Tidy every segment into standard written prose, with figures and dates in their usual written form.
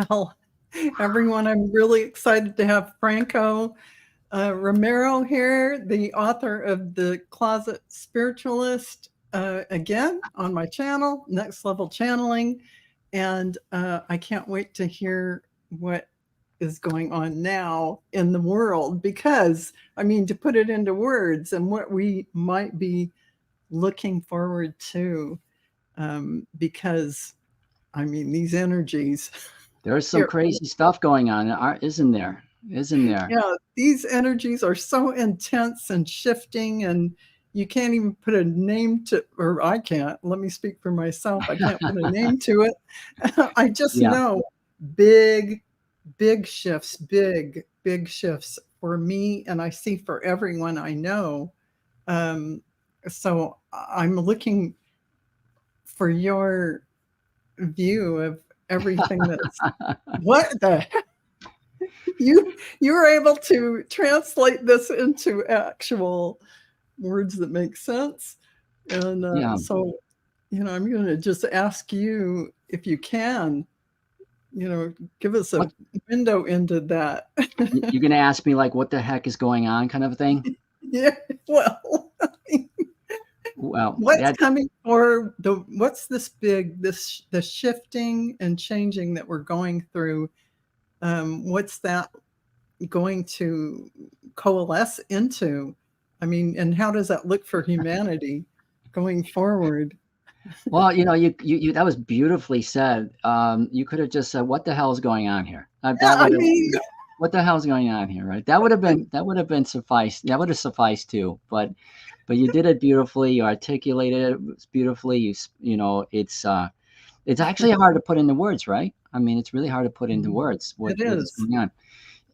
Well, everyone, I'm really excited to have Franco Romero here, the author of The Closet Spiritualist, again on my channel, Next Level Channeling. And I can't wait to hear what is going on now in the world because, I mean, to put it into words and what we might be looking forward to, because, I mean, these energies. There's some crazy stuff going on, isn't there? Isn't there? Yeah, these energies are so intense and shifting, and you can't even put a name to, or I can't. Let me speak for myself. I can't put a name to it. I just Yeah. know big, big shifts, big, big shifts for me, and I see for everyone I know. So I'm looking for your view of everything that's what the you were able to translate this into actual words that make sense. And Yeah. so, I'm going to just ask you if you can, give us a What, window into that. you're going to ask me like, what the heck is going on kind of a thing? Yeah. Well, Well, what's coming for what's this big, the shifting and changing that we're going through? What's that going to coalesce into? I mean, and how does that look for humanity going forward? well, you that was beautifully said. You could have just said, "What the hell is going on here?" Yeah, That I would have. mean, What the hell's going on here, right? That would have been suffice. That would have sufficed too. But you did it beautifully. You articulated it beautifully. It's actually hard to put into words, right? I mean, it's really hard to put into words what it is is. going on.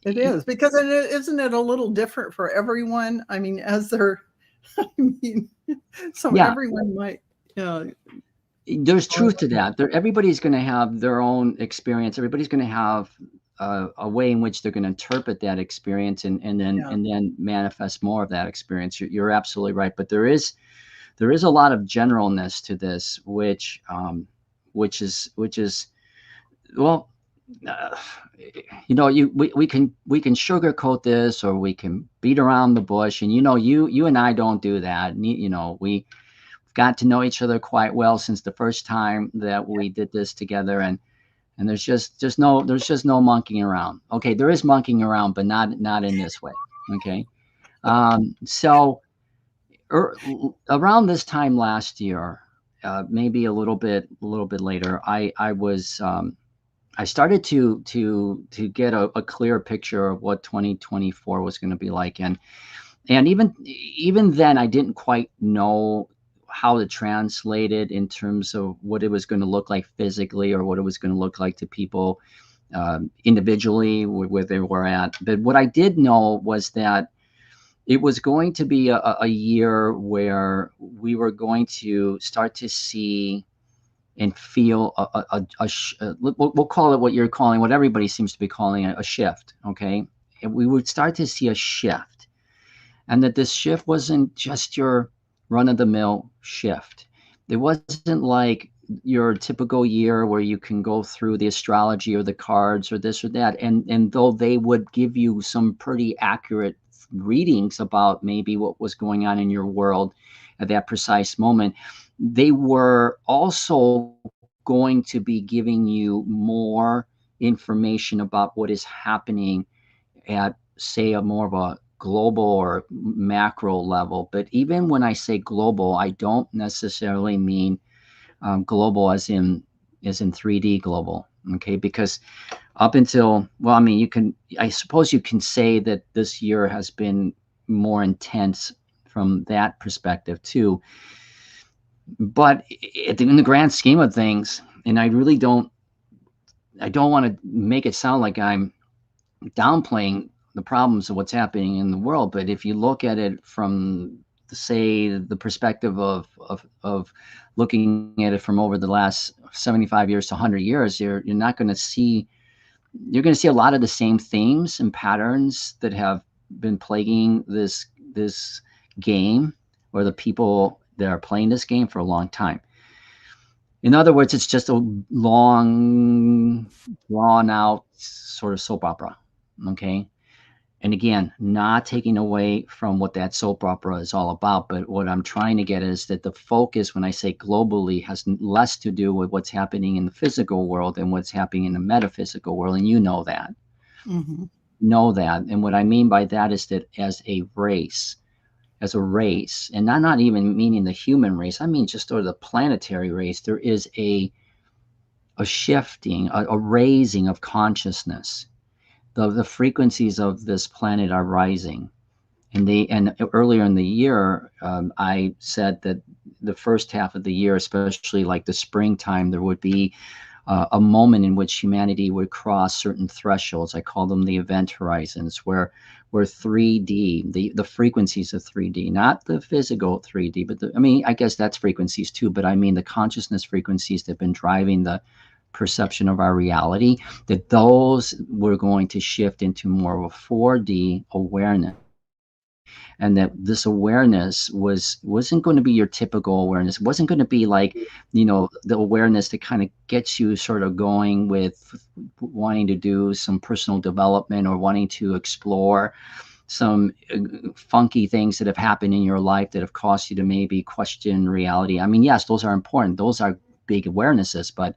It is because isn't it a little different for everyone? I mean, I mean, so Yeah, everyone might, there's truth to that. Everybody's going to have their own experience. Everybody's going to have a way in which they're going to interpret that experience and yeah, then manifest more of that experience. You're absolutely right. But there is a lot of generalness to this, which is well, uh, we can sugarcoat this, or we can beat around the bush, and you and I don't do that. We got to know each other quite well since the first time that we did this together, and there's just no monkeying around. Okay, there is monkeying around, but not in this way. Okay, so around this time last year, maybe a little bit later, I started to get a clear picture of what 2024 was going to be like, and even then, I didn't quite know how to translate it in terms of what it was going to look like physically, or what it was going to look like to people individually where they were at. But what I did know was that it was going to be a year where we were going to start to see and feel we'll call it what you're calling, what everybody seems to be calling a shift. Okay, and we would start to see a shift, and that this shift wasn't just your run-of-the-mill shift. It wasn't like your typical year where you can go through the astrology or the cards or this or that, and though they would give you some pretty accurate readings about maybe what was going on in your world at that precise moment, they were also going to be giving you more information about what is happening at, say, a more of a global or macro level. But even when I say global, I don't necessarily mean global as in 3D global. Okay, because up until, well, I mean, I suppose you can say that this year has been more intense from that perspective too. But in the grand scheme of things, and I don't want to make it sound like I'm downplaying the problems of what's happening in the world, but if you look at it from, say, the perspective of looking at it from over the last 75 years to 100 years, you're not going to see you're going to see a lot of the same themes and patterns that have been plaguing this game, or the people that are playing this game, for a long time. In other words, it's just a long, drawn out sort of soap opera. Okay. And again, not taking away from what that soap opera is all about, but what I'm trying to get is that the focus, when I say globally, has less to do with what's happening in the physical world and what's happening in the metaphysical world. And you know that. Mm-hmm. Know that. And what I mean by that is that as a race, and I'm not even meaning the human race, I mean just sort of the planetary race, there is a shifting, a raising of consciousness. The frequencies of this planet are rising. And earlier in the year, I said that the first half of the year, especially like the springtime, there would be a moment in which humanity would cross certain thresholds. I call them the event horizons, where 3D, the frequencies of 3D, not the physical 3D, but I mean, I guess that's frequencies too, but I mean the consciousness frequencies that have been driving the perception of our reality, that those were going to shift into more of a 4D awareness. And that this awareness wasn't going to be your typical awareness. It wasn't going to be like, the awareness that kind of gets you sort of going with wanting to do some personal development or wanting to explore some funky things that have happened in your life that have caused you to maybe question reality. I mean, yes, those are important. Those are big awarenesses, but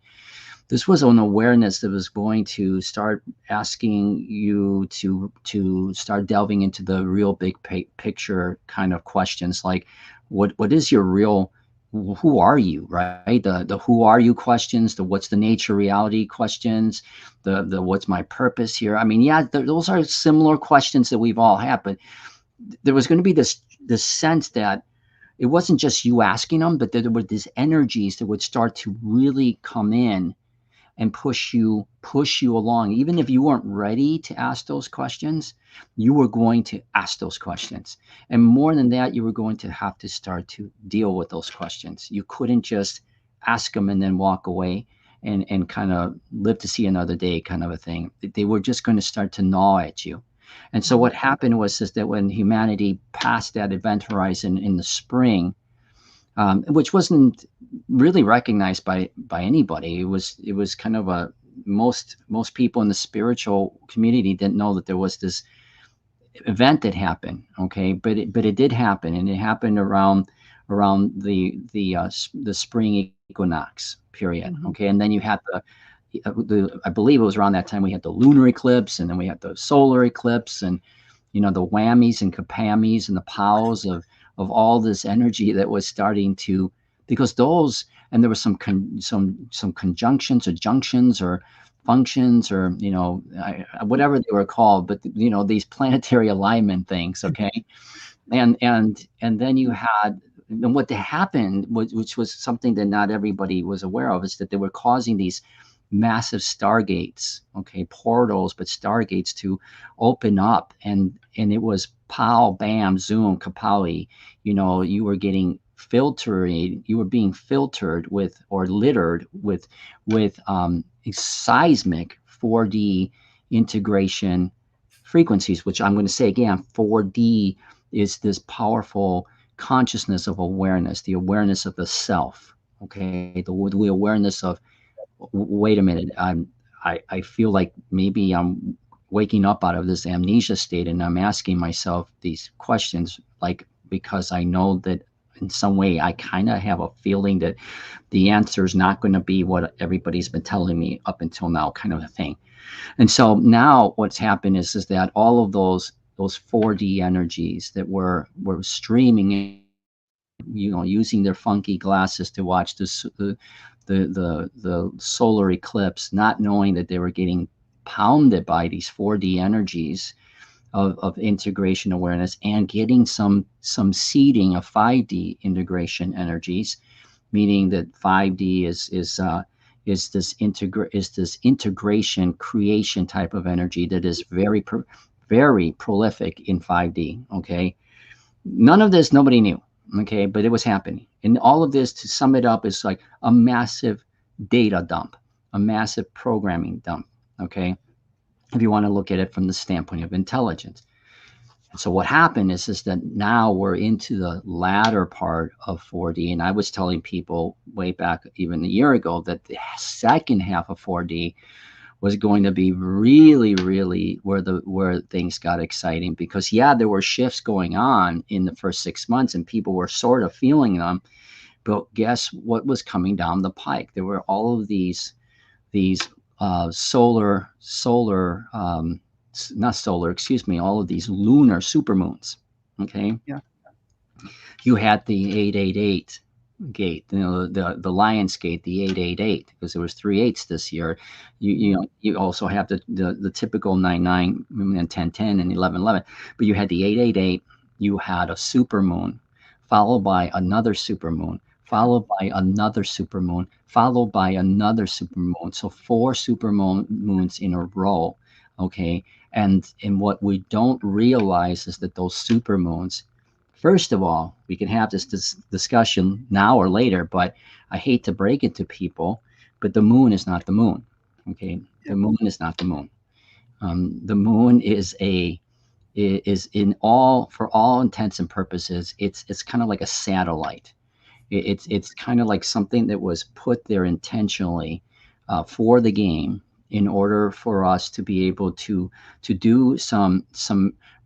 this was an awareness that was going to start asking you to start delving into the real big picture kind of questions, like what is your real, who are you, right? The who are you questions, the what's the nature reality questions, the what's my purpose here. I mean, yeah, those are similar questions that we've all had, but there was going to be this sense that it wasn't just you asking them, but there were these energies that would start to really come in and push you along. Even if you weren't ready to ask those questions, you were going to ask those questions. And more than that, you were going to have to start to deal with those questions. You couldn't just ask them and then walk away and kind of live to see another day kind of a thing. They were just going to start to gnaw at you. And so what happened was is that when humanity passed that event horizon in the spring, which wasn't really recognized by anybody. It was kind of a most people in the spiritual community didn't know that there was this event that happened. Okay, but it did happen, and it happened around the spring equinox period. Mm-hmm. Okay, and then you had I believe it was around that time we had the lunar eclipse, and then we had the solar eclipse, and the whammies and kapamis and the pows of all this energy that was starting to, because those, and there was some conjunctions or junctions or functions or whatever they were called, but these planetary alignment things. Okay, and then you had, and what happened was, which was something that not everybody was aware of, is that they were causing these massive stargates, okay, portals, but stargates to open up, and it was pow, bam, zoom, kapowie. You were getting you were being filtered with, or littered with seismic 4D integration frequencies, which I'm going to say again, 4D is this powerful consciousness of awareness, the awareness of the self, okay, the awareness of, wait a minute, I feel like maybe I'm waking up out of this amnesia state, and I'm asking myself these questions, like, because I know that in some way I kind of have a feeling that the answer is not going to be what everybody's been telling me up until now, kind of a thing. And so now what's happened is that all of those 4D energies that were streaming in, using their funky glasses to watch the solar eclipse, not knowing that they were getting pounded by these 4D energies of integration awareness, and getting some seeding of 5D integration energies, meaning that 5D is this integration creation type of energy that is very prolific in 5D. Okay, none of this nobody knew. Okay, but it was happening, and all of this, to sum it up, is like a massive data dump, a massive programming dump. Okay, if you want to look at it from the standpoint of intelligence. So what happened is that now we're into the latter part of 4D, and I was telling people way back even a year ago that the second half of 4D was going to be really, really where things got exciting, because yeah, there were shifts going on in the first 6 months, and people were sort of feeling them. But guess what was coming down the pike? There were all of these solar, not solar, excuse me, all of these lunar supermoons. Okay, Yeah. you had the 888 gate, the Lions Gate, the 888, because there was 3/8 this year. You also have the typical 99 and 1010 and 1111, but you had the 888. You had a super moon, followed by another super moon, followed by another super moon, followed by another super moon. So 4 super moons in a row. Okay, and what we don't realize is that those super moons, first of all, we can have this discussion now or later, but I hate to break it to people, but the moon is not the moon. Okay, Yeah. the moon is not the moon. The moon is in all, for all intents and purposes, it's kind of like a satellite. It's kind of like something that was put there intentionally for the game, in order for us to be able to do some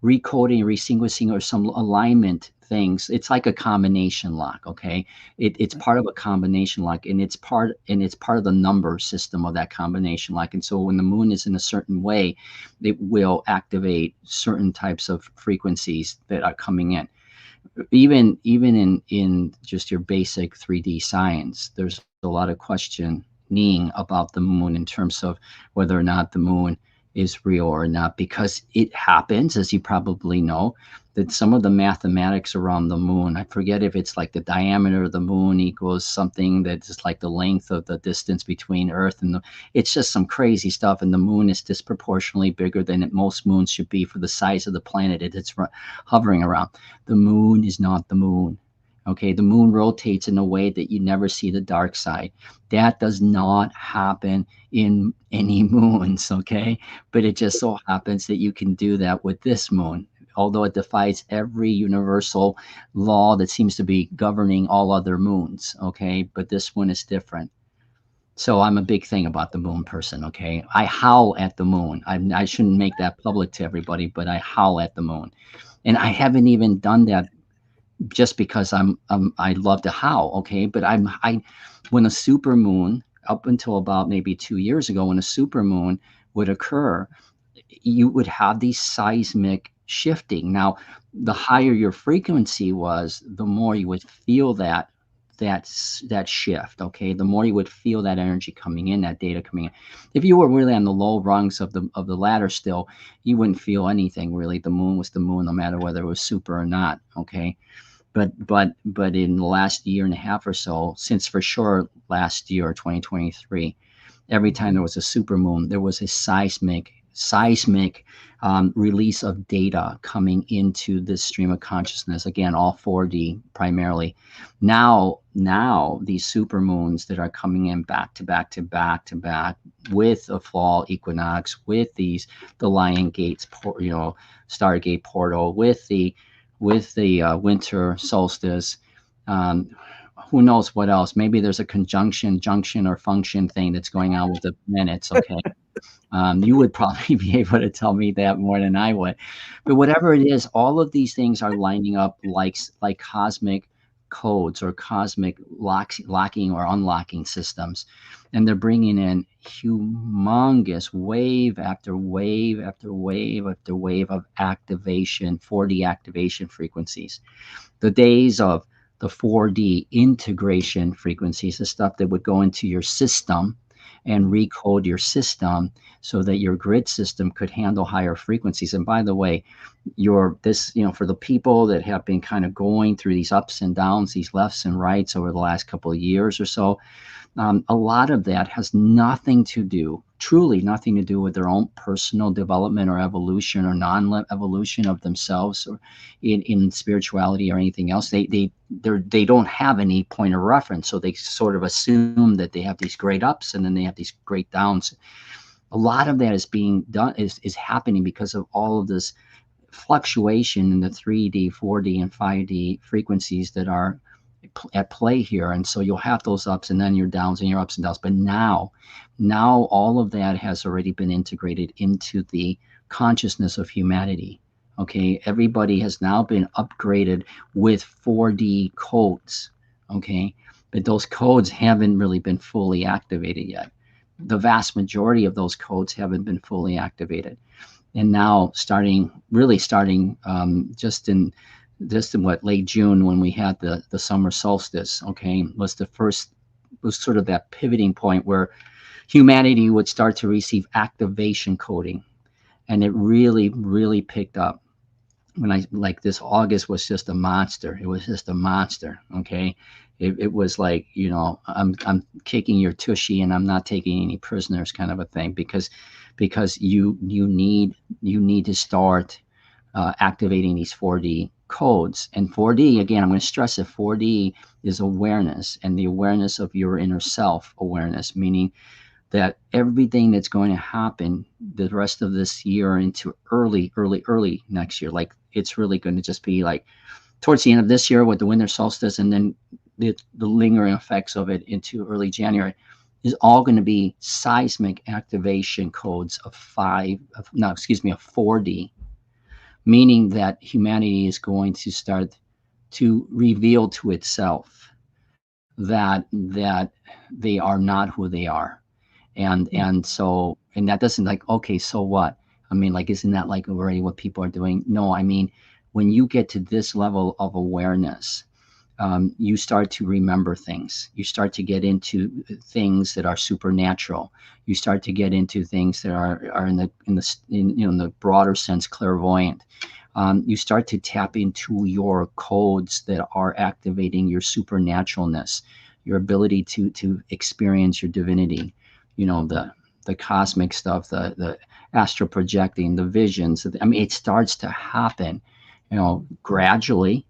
recoding, resequencing, or some alignment things. It's like a combination lock. Okay, it's part of a combination lock, and it's part of the number system of that combination lock. And so when the moon is in a certain way, it will activate certain types of frequencies that are coming in. Even in just your basic 3D science, there's a lot of questioning about the moon, in terms of whether or not the moon is real or not, because it happens, as you probably know, that some of the mathematics around the moon, I forget if it's like the diameter of the moon equals something that's like the length of the distance between Earth and it's just some crazy stuff, and the moon is disproportionately bigger than most moons should be for the size of the planet it's hovering around. The moon is not the moon. Okay, the moon rotates in a way that you never see the dark side. That does not happen in any moons, okay? But it just so happens that you can do that with this moon, although it defies every universal law that seems to be governing all other moons, okay? But this one is different. So I'm a big thing about the moon person, okay? I howl at the moon. I shouldn't make that public to everybody, but I howl at the moon. And I haven't even done that just because I love to howl, okay? But when a super moon, up until about maybe 2 years ago, when a super moon would occur, you would have these seismic shifting. Now, the higher your frequency was, the more you would feel that shift. Okay, the more you would feel that energy coming in, that data coming in. If you were really on the low rungs of the ladder still, you wouldn't feel anything really. The moon was the moon, no matter whether it was super or not. Okay, but in the last year and a half or so, since for sure last year, 2023, every time there was a supermoon, there was a seismic release of data coming into this stream of consciousness. Again, all 4D primarily. Now these supermoons that are coming in back to back to back to back, with a fall equinox, with the Lion Gates, Stargate portal, with the winter solstice. Who knows what else? Maybe there's a junction, or function thing that's going on with the planets. Okay, you would probably be able to tell me that more than I would. But whatever it is, all of these things are lining up like cosmic codes, or cosmic locking or unlocking systems, and they're bringing in humongous wave after wave after wave after wave of activation, 4D activation frequencies. The days of the 4D integration frequencies, the stuff that would go into your system and recode your system so that your grid system could handle higher frequencies. And by the way, for the people that have been kind of going through these ups and downs, these lefts and rights over the last couple of years or so, a lot of that has truly nothing to do with their own personal development or evolution or non-evolution of themselves, or in spirituality or anything else. They don't have any point of reference, so they sort of assume that they have these great ups and then they have these great downs. A lot of that is being done is happening because of all of this fluctuation in the 3D, 4D, and 5D frequencies that are at play here. And so you'll have those ups and then your downs and your ups and downs. But now all of that has already been integrated into the consciousness of humanity. Okay, everybody has now been upgraded with 4D codes. Okay, but those codes haven't really been fully activated yet. The vast majority of those codes haven't been fully activated. And now really starting just in what, late June, when we had the summer solstice, okay, was sort of that pivoting point where humanity would start to receive activation coding. And it really picked up. When this August was just a monster. It was just a monster. Okay. It was like, I'm kicking your tushy and I'm not taking any prisoners, kind of a thing, because you need to start activating these 4D codes. And 4D, again, I'm going to stress that 4D is awareness, and the awareness of your inner self awareness, meaning that everything that's going to happen the rest of this year into early next year, like it's really going to just be like towards the end of this year with the winter solstice, and then the lingering effects of it into early January, is all going to be seismic activation codes of 4D, meaning that humanity is going to start to reveal to itself that they are not who they are. And that doesn't, like, okay, so what? I mean, like, isn't that like already what people are doing? No, I mean, when you get to this level of awareness, you start to remember things. You start to get into things that are supernatural. You start to get into things that are in the broader sense clairvoyant. You start to tap into your codes that are activating your supernaturalness, your ability to experience your divinity. The cosmic stuff, the astral projecting, the visions. I mean, it starts to happen, gradually,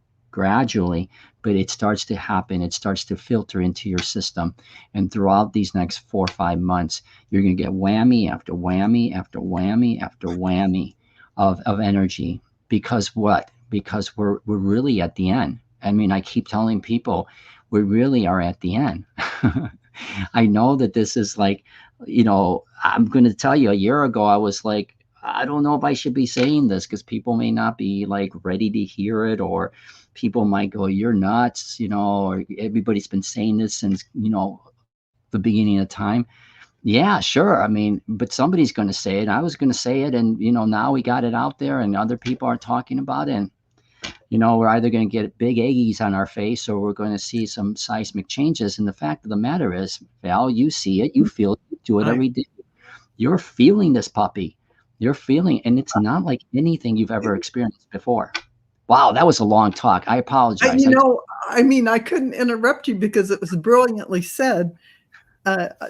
but it starts to happen. It starts to filter into your system. And throughout these next 4 or 5 months, you're going to get whammy after whammy after whammy after whammy of energy. Because what? Because we're really at the end. I mean, I keep telling people we really are at the end. I know that this is like, I'm going to tell you, a year ago, I was like, I don't know if I should be saying this because people may not be like ready to hear it, or people might go, you're nuts, or everybody's been saying this since, the beginning of time. Yeah, sure. I mean, but somebody's going to say it. I was going to say it. And, now we got it out there and other people are talking about it. And, we're either going to get big eggies on our face or we're going to see some seismic changes. And the fact of the matter is, Val, you see it, you feel it, you do it every day. You're feeling this puppy. You're feeling, and it's not like anything you've ever experienced before. Wow, that was a long talk. I apologize. I couldn't interrupt you because it was brilliantly said.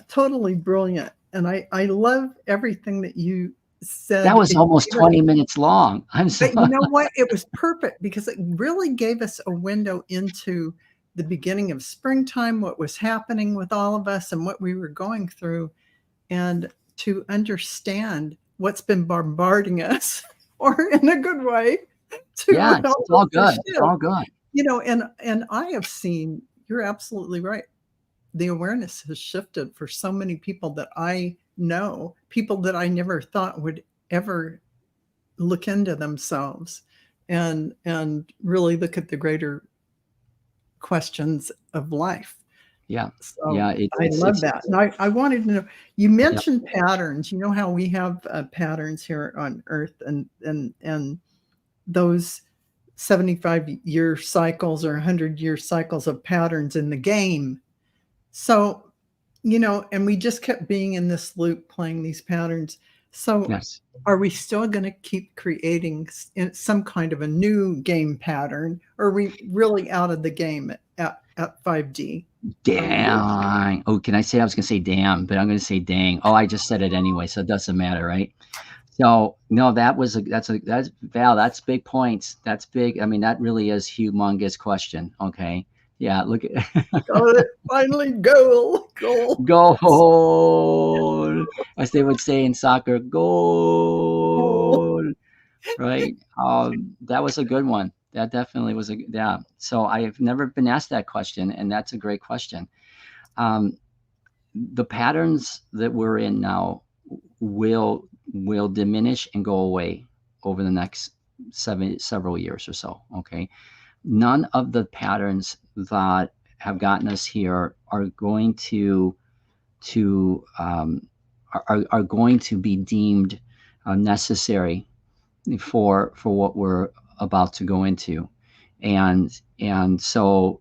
Totally brilliant. And I love everything that you said. That was almost 20 minutes long. But you know what? It was perfect because it really gave us a window into the beginning of springtime, what was happening with all of us and what we were going through, and to understand what's been bombarding us, or in a good way. Yeah, it's all good. It's all good. And I have seen, you're absolutely right. The awareness has shifted for so many people that I know, people that I never thought would ever look into themselves and really look at the greater questions of life. Yeah. So yeah. I love that. And I wanted to know, you mentioned patterns. You know how we have patterns here on Earth, and those 75-year cycles or 100-year cycles of patterns in the game. So, and we just kept being in this loop, playing these patterns. So Yes. Are we still going to keep creating some kind of a new game pattern? Or are we really out of the game at 5D? Dang. Oh, can I say, I was going to say damn, but I'm going to say dang. Oh, I just said it anyway, so it doesn't matter, right? So no, that's Val, that's big points. That's big. I mean, that really is humongous question. Okay. Yeah. Look at Got it. Finally, goal. goal. As they would say in soccer, goal. Right. That was a good one. That definitely was yeah. So I have never been asked that question, and that's a great question. Um, the patterns that we're in now will diminish and go away over the next several years or so. Okay. None of the patterns that have gotten us here are going to are going to be deemed necessary for what we're about to go into, and so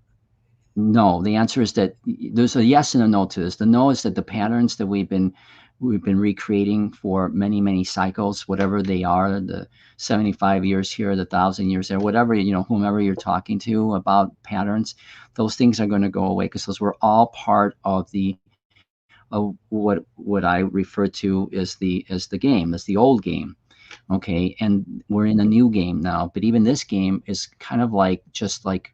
no, the answer is that there's a yes and a no to this. The no is that the patterns that we've been recreating for many cycles, whatever they are, the 75 years here, the 1,000 years there, whatever, whomever you're talking to about patterns, those things are going to go away because those were all part of the of what I refer to as the old game. Okay, and we're in a new game now, but even this game is kind of like just like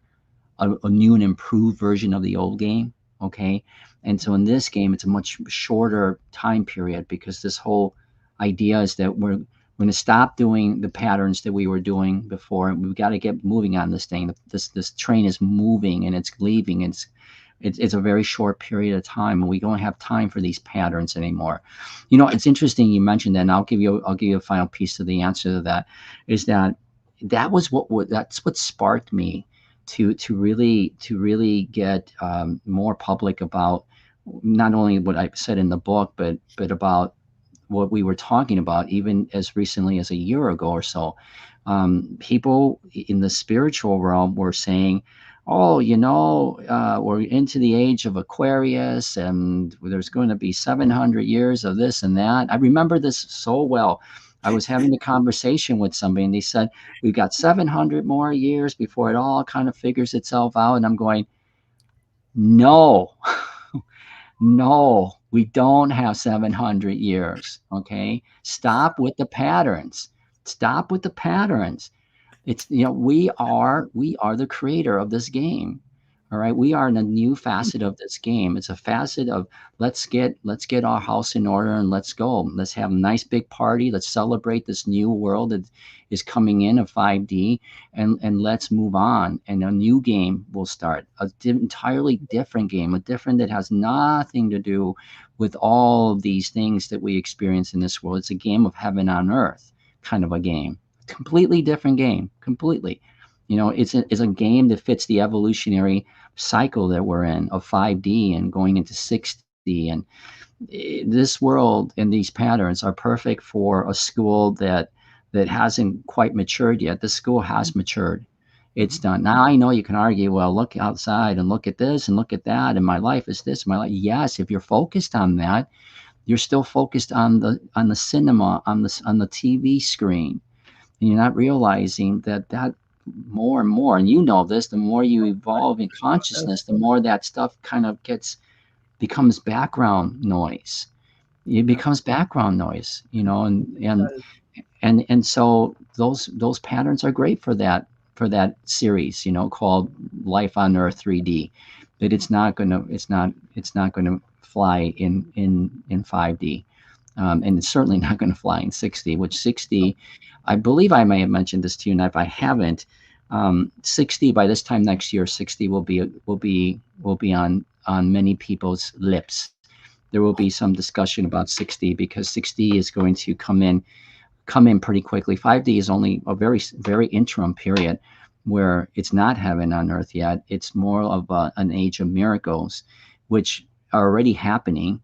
a new and improved version of the old game. Okay, and so in this game it's a much shorter time period because this whole idea is that we're going to stop doing the patterns that we were doing before, and we've got to get moving on this thing. This train is moving and it's leaving. It's a very short period of time, and we don't have time for these patterns anymore. It's interesting you mentioned that, and I'll give you a final piece of the answer to that. Is that's what sparked me to really get more public about not only what I said in the book, but about what we were talking about even as recently as a year ago or so. People in the spiritual realm were saying, oh, we're into the age of Aquarius, and there's going to be 700 years of this and that. I remember this so well. I was having a conversation with somebody, and they said, we've got 700 more years before it all kind of figures itself out. And I'm going, no, no, we don't have 700 years. Okay. Stop with the patterns. Stop with the patterns. It's, we are the creator of this game. All right. We are in a new facet of this game. It's a facet of let's get our house in order and let's go. Let's have a nice big party. Let's celebrate this new world that is coming in of 5D, and let's move on. And a new game will start. Entirely different game, a different that has nothing to do with all of these things that we experience in this world. It's a game of heaven on earth kind of a game. Completely different game. Completely. It's a game that fits the evolutionary cycle that we're in of 5D and going into 6D. And this world and these patterns are perfect for a school that hasn't quite matured yet. The school has matured. It's done. Now I know you can argue, well, look outside and look at this and look at that, and my life is this, my life. Yes, if you're focused on that, you're still focused on the cinema, on the TV screen. And you're not realizing that more and more, and this, the more you evolve in consciousness, the more that stuff kind of becomes background noise. It becomes background noise, and so those patterns are great for that series, called Life on Earth 3D. But it's not gonna fly in 5D. And it's certainly not going to fly in 6D, which 6D, I believe I may have mentioned this to you, and if I haven't, 6D by this time next year, 6D will be on many people's lips. There will be some discussion about 6D because 6D is going to come in pretty quickly. 5D is only a very very interim period where it's not heaven on earth yet. It's more of an age of miracles, which are already happening.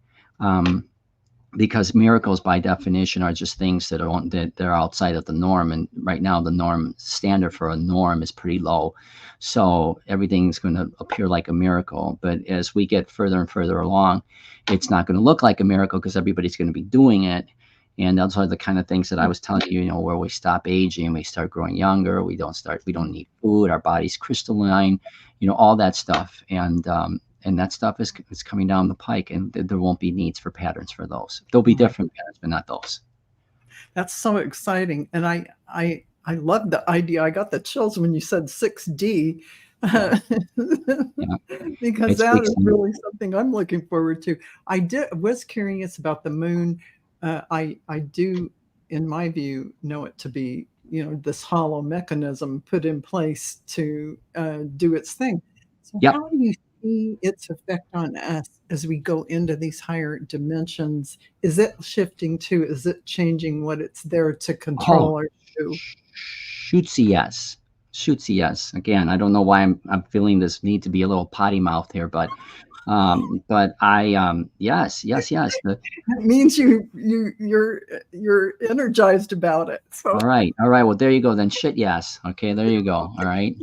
Because miracles by definition are just things that are outside of the norm, and right now the norm standard for a norm is pretty low, so everything's going to appear like a miracle. But as we get further and further along, it's not going to look like a miracle because everybody's going to be doing it. And those are the kind of things that I was telling you, where we stop aging, we start growing younger, we don't need food, our body's crystalline, all that stuff. And that stuff is coming down the pike, and there won't be needs for patterns for those. There'll be different patterns, but not those. That's so exciting. And I love the idea. I got the chills when you said 6D. Yeah. Because that is really something I'm looking forward to. Was curious about the moon. I do, in my view, know it to be this hollow mechanism put in place to do its thing. So Yep. how do you see its effect on us as we go into these higher dimensions? Is it shifting too? Is it changing what it's there to Oh, control or do? shootsy yes. Shootsy yes. Again, I don't know why I'm feeling this need to be a little potty mouth here, but yes, yes, yes. It means you're energized about it. So All right, all right. Well, there you go then. Shit yes. Okay, there you go. All right.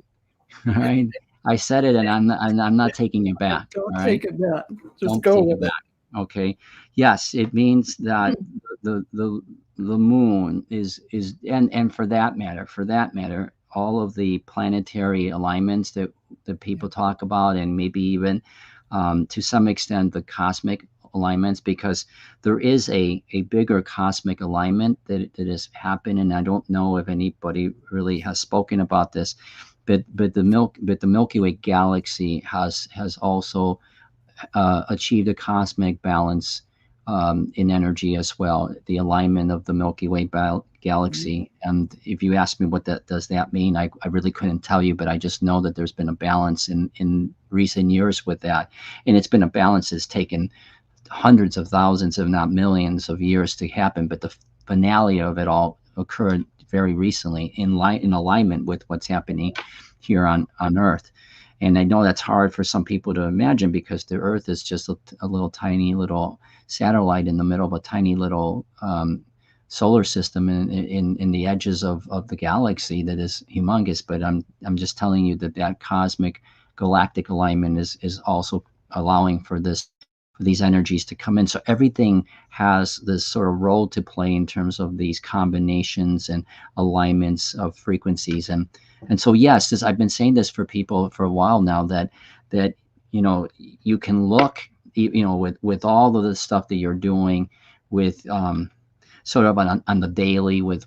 All right. I said it, and I'm not taking it back. don't All right. take it back. Just Don't go take it with back. it. Okay. Yes, it means that the moon is and for that matter, all of the planetary alignments that people talk about, and maybe even to some extent the cosmic alignments, because there is a bigger cosmic alignment that has happened, and I don't know if anybody really has spoken about this, but the Milky Way galaxy has also achieved a cosmic balance in energy as well, the alignment of the Milky Way galaxy. And if you ask me what that does that mean, I really couldn't tell you, but I just know that there's been a balance in recent years with that. And it's been a balance that's taken hundreds of thousands, if not millions of years to happen. But the finale of it all occurred very recently in alignment with what's happening here on Earth. And I know that's hard for some people to imagine, because the Earth is just a little tiny little satellite in the middle of a tiny little solar system in the edges of the galaxy that is humongous. But I'm just telling you that cosmic galactic alignment is also allowing for these energies to come in. So everything has this sort of role to play in terms of these combinations and alignments of frequencies. And so, yes, I've been saying this for people for a while now, that you can look, with all of the stuff that you're doing with sort of on the daily with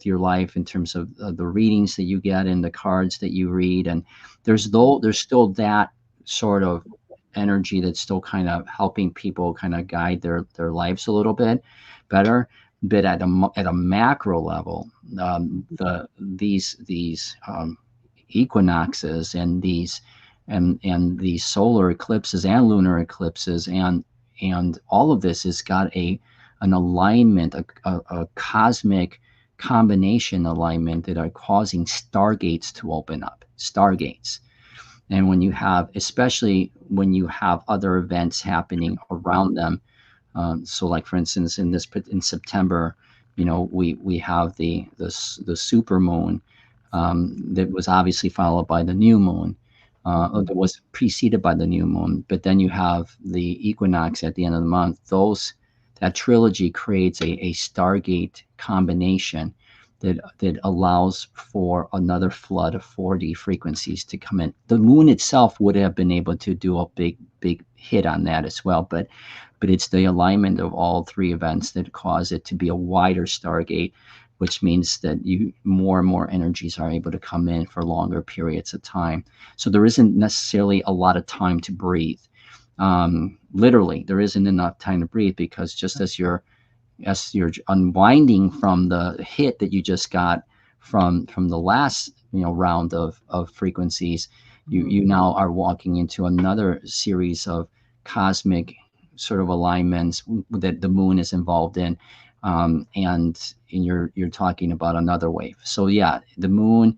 your life, in terms of the readings that you get and the cards that you read. And there's still that sort of energy that's still kind of helping people kind of guide their lives a little bit better. But at a macro level, these equinoxes and these solar eclipses and lunar eclipses and all of this has got an alignment, a cosmic combination alignment that are causing stargates to open up. Stargates. And especially when you have other events happening around them. So, like for instance, in September, we have the super moon that was obviously followed by the new moon, that was preceded by the new moon. But then you have the equinox at the end of the month. That trilogy creates a Stargate combination that allows for another flood of 4D frequencies to come in. The moon itself would have been able to do a big hit on that as well, but it's the alignment of all three events that cause it to be a wider Stargate, which means that more and more energies are able to come in for longer periods of time. So there isn't necessarily a lot of time to breathe. Literally, there isn't enough time to breathe, because just as you're unwinding from the hit that you just got from the last round of frequencies, you now are walking into another series of cosmic sort of alignments that the moon is involved in, and you're talking about another wave. So yeah, the moon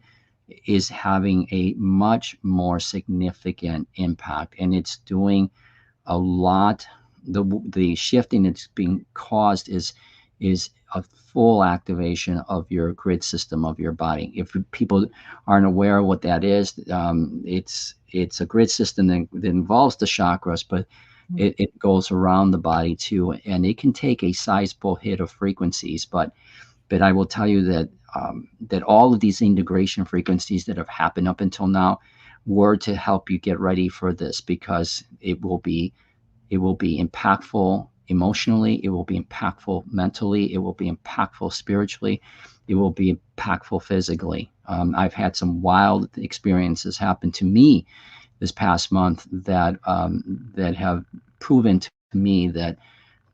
is having a much more significant impact, and it's doing a lot. The shifting that's being caused is a full activation of your grid system of your body. If people aren't aware of what that is, it's a grid system that involves the chakras, but it goes around the body too, and it can take a sizable hit of frequencies. But I will tell you that all of these integration frequencies that have happened up until now were to help you get ready for this, because it will be impactful emotionally, it will be impactful mentally, it will be impactful spiritually, it will be impactful physically. I've had some wild experiences happen to me this past month that have proven to me that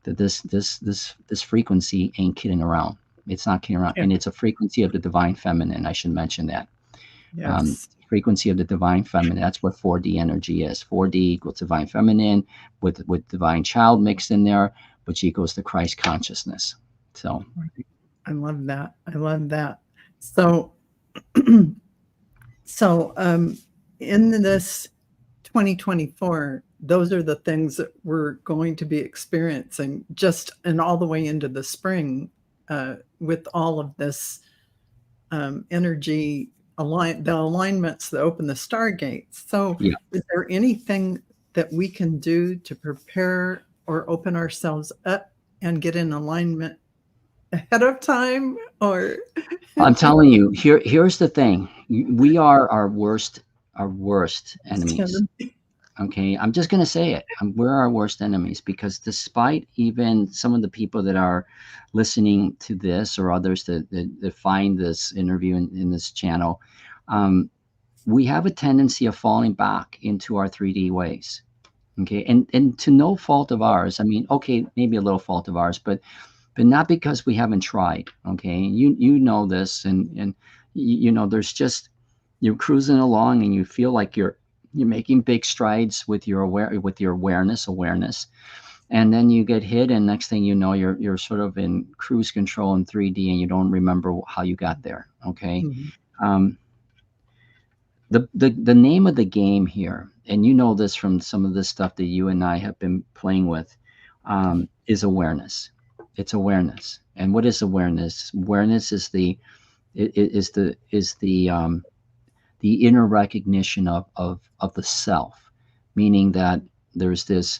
this frequency ain't kidding around. It's not carrying around. Yeah. And it's a frequency of the divine feminine. I should mention that. Yes. Frequency of the divine feminine. That's what 4D energy is. 4D equals divine feminine with divine child mixed in there, which equals the Christ consciousness. So I love that. I love that. So, in this 2024, those are the things that we're going to be experiencing and all the way into the spring, with all of this energy the alignments that open the stargates. So yeah. is there anything that we can do to prepare or open ourselves up and get in alignment ahead of time? Or I'm telling you, here's the thing. We are our worst enemies. Okay, I'm just going to say it. We're our worst enemies, because despite even some of the people that are listening to this, or others that find this interview in this channel, we have a tendency of falling back into our 3D ways. Okay, and to no fault of ours. I mean, okay, maybe a little fault of ours, but not because we haven't tried. Okay, you know this, and you know, there's just, you're cruising along and you feel like you're making big strides with your awareness, and then you get hit, and next thing you know, you're sort of in cruise control in 3D, and you don't remember how you got there. Okay. The name of the game here, and you know this from some of the stuff that you and I have been playing with, is awareness. It's awareness. And what is awareness? Awareness is the inner recognition of the self, meaning that there's this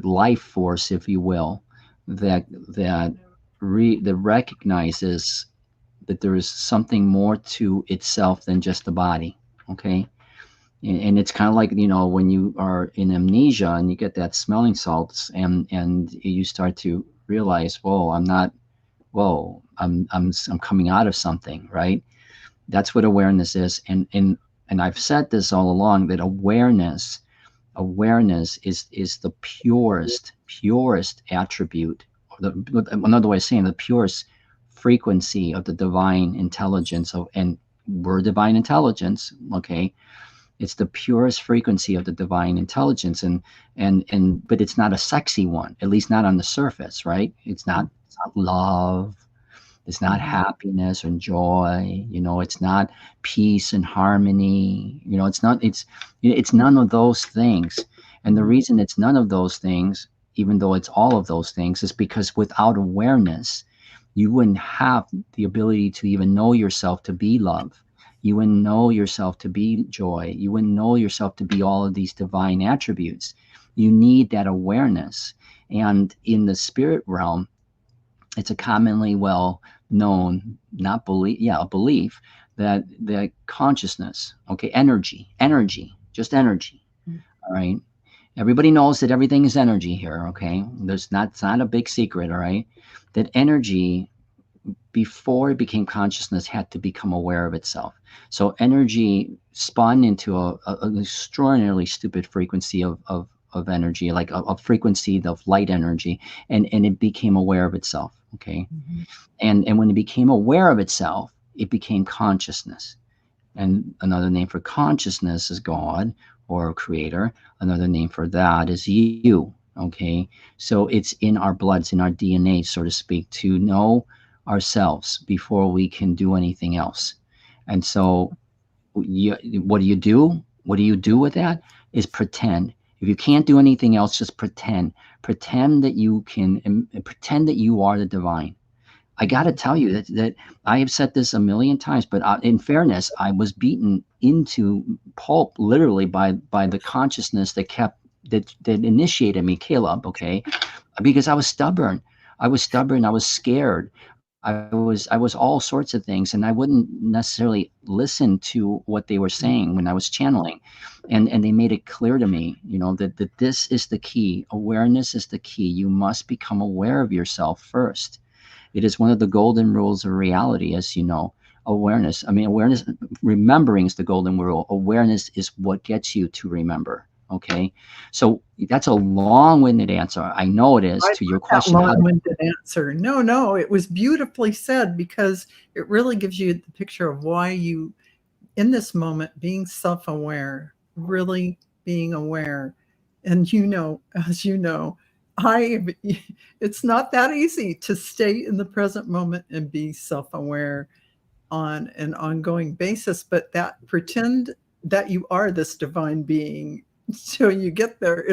life force, if you will, that recognizes that there is something more to itself than just the body. Okay. And it's kind of like, you know, when you are in amnesia and you get that smelling salts, and you start to realize, whoa, I'm coming out of something, right? That's what awareness is. And I've said this all along, that awareness is the purest attribute, or another way of saying, the purest frequency of the divine intelligence. And we're divine intelligence. Okay. It's the purest frequency of the divine intelligence, but it's not a sexy one, at least not on the surface, right? It's not love. It's not happiness and joy. You know, it's not peace and harmony. You know, it's none of those things. And the reason it's none of those things, even though it's all of those things, is because without awareness, you wouldn't have the ability to even know yourself to be love. You wouldn't know yourself to be joy. You wouldn't know yourself to be all of these divine attributes. You need that awareness. And in the spirit realm, it's a commonly well known, a belief that consciousness, okay, energy, just energy. All right. Everybody knows that everything is energy here. Okay. It's not a big secret. All right. That energy, before it became consciousness, had to become aware of itself. So energy spun into an extraordinarily stupid frequency of energy, like a frequency of light energy, and it became aware of itself. Okay. And when it became aware of itself, it became consciousness. And another name for consciousness is God, or creator. Another name for that is you. Okay. So it's in our blood, it's in our DNA, so to speak, to know ourselves before we can do anything else. And so what do you do? What do you do with that? Is pretend. If you can't do anything else, just pretend. Pretend that you can, pretend that you are the divine. I got to tell you that I have said this a million times, but in fairness, I was beaten into pulp literally by the consciousness that initiated me, Caleb. Okay, because I was stubborn. I was scared. I was all sorts of things, and I wouldn't necessarily listen to what they were saying when I was channeling, and they made it clear to me, you know, that this is the key. Awareness is the key. You must become aware of yourself first. It is one of the golden rules of reality, as you know. Awareness, remembering is the golden rule. Awareness is what gets you to remember. Okay. So that's a long-winded answer. I know it is, I to your love that question. long-winded answer. No, no, it was beautifully said, because it really gives you the picture of why you, in this moment, being self-aware, really being aware. And as you know, it's not that easy to stay in the present moment and be self-aware on an ongoing basis, but that pretend that you are this divine being till you get there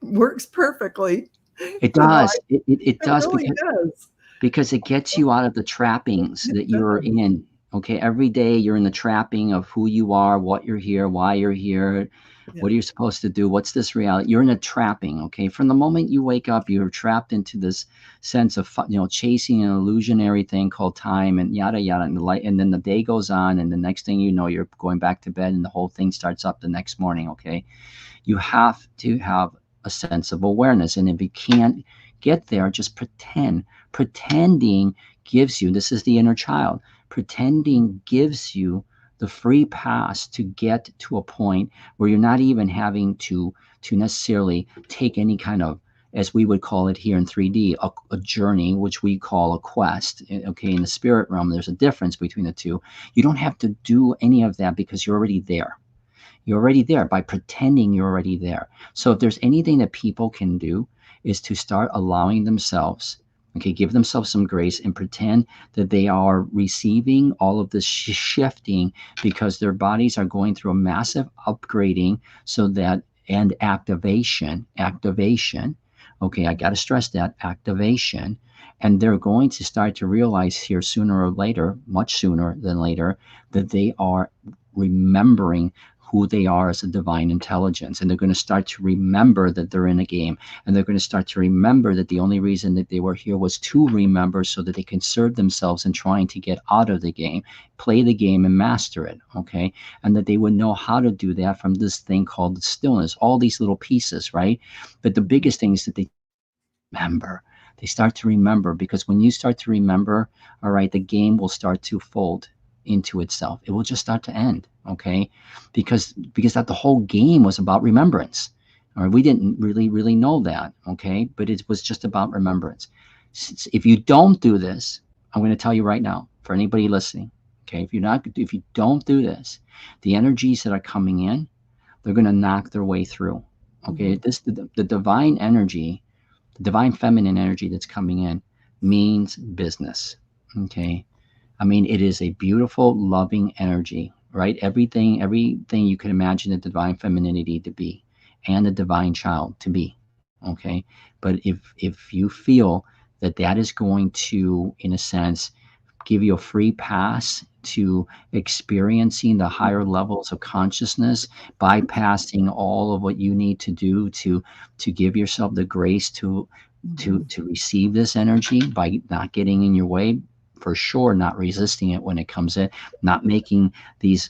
works perfectly. It You know, does. It it does, really does. because it gets you out of the trappings It that you're does. in. Okay. Every day you're in the trapping of who you are, what you're here, why you're here, Yeah. what are you supposed to do, what's this reality. You're in a trapping. Okay. From the moment you wake up, you're trapped into this sense of chasing an illusionary thing called time, and yada yada, and the light, and then the day goes on, and the next thing you know, you're going back to bed, and the whole thing starts up the next morning. Okay. You have to have a sense of awareness. And if you can't get there, just pretend. Pretending gives you, this is the inner child, pretending gives you the free pass to get to a point where you're not even having to necessarily take any kind of, as we would call it here in 3D, a journey, which we call a quest. Okay, in the spirit realm, there's a difference between the two. You don't have to do any of that because you're already there. You're already there by pretending you're already there. So if there's anything that people can do, is to start allowing themselves, okay, give themselves some grace and pretend that they are receiving all of this shifting, because their bodies are going through a massive upgrading, so that, and activation. Okay, I got to stress that, activation. And they're going to start to realize here sooner or later, much sooner than later, that they are remembering who they are as a divine intelligence. And they're going to start to remember that they're in a game. And they're going to start to remember that the only reason that they were here was to remember, so that they can serve themselves in trying to get out of the game, play the game and master it. Okay. And that they would know how to do that from this thing called the stillness, all these little pieces, right? But the biggest thing is that they remember. They start to remember, because when you start to remember, all right, the game will start to fold into itself. It will just start to end, okay? Because that the whole game was about remembrance. All right, we didn't really know that, okay? But it was just about remembrance. If you don't do this, I'm going to tell you right now, for anybody listening, okay? If you don't do this, the energies that are coming in, they're going to knock their way through. Okay, the divine energy, the divine feminine energy that's coming in means business. Okay. I mean, it is a beautiful, loving energy, right? Everything you could imagine the divine femininity to be, and the divine child to be. Okay. But if you feel that that is going to, in a sense, give you a free pass to experiencing the higher levels of consciousness, bypassing all of what you need to do to give yourself the grace to receive this energy by not getting in your way, for sure, not resisting it when it comes in, not making these,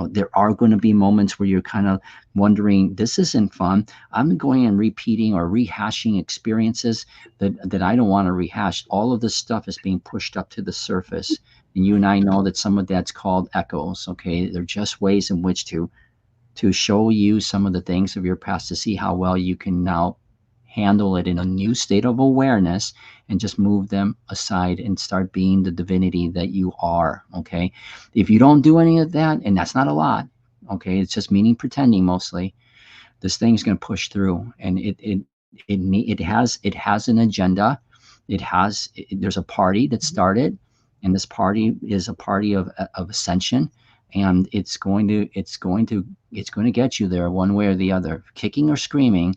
there are going to be moments where you're kind of wondering, this isn't fun. I'm going and repeating or rehashing experiences that I don't want to rehash. All of this stuff is being pushed up to the surface. And you and I know that some of that's called echoes. Okay. They're just ways in which to show you some of the things of your past, to see how well you can now handle it in a new state of awareness, and just move them aside and start being the divinity that you are. Okay. If you don't do any of that, and that's not a lot, okay, it's just meaning pretending mostly, this thing's going to push through, and it has an agenda. There's a party that started, and this party is a party of ascension, and it's going to get you there one way or the other, kicking or screaming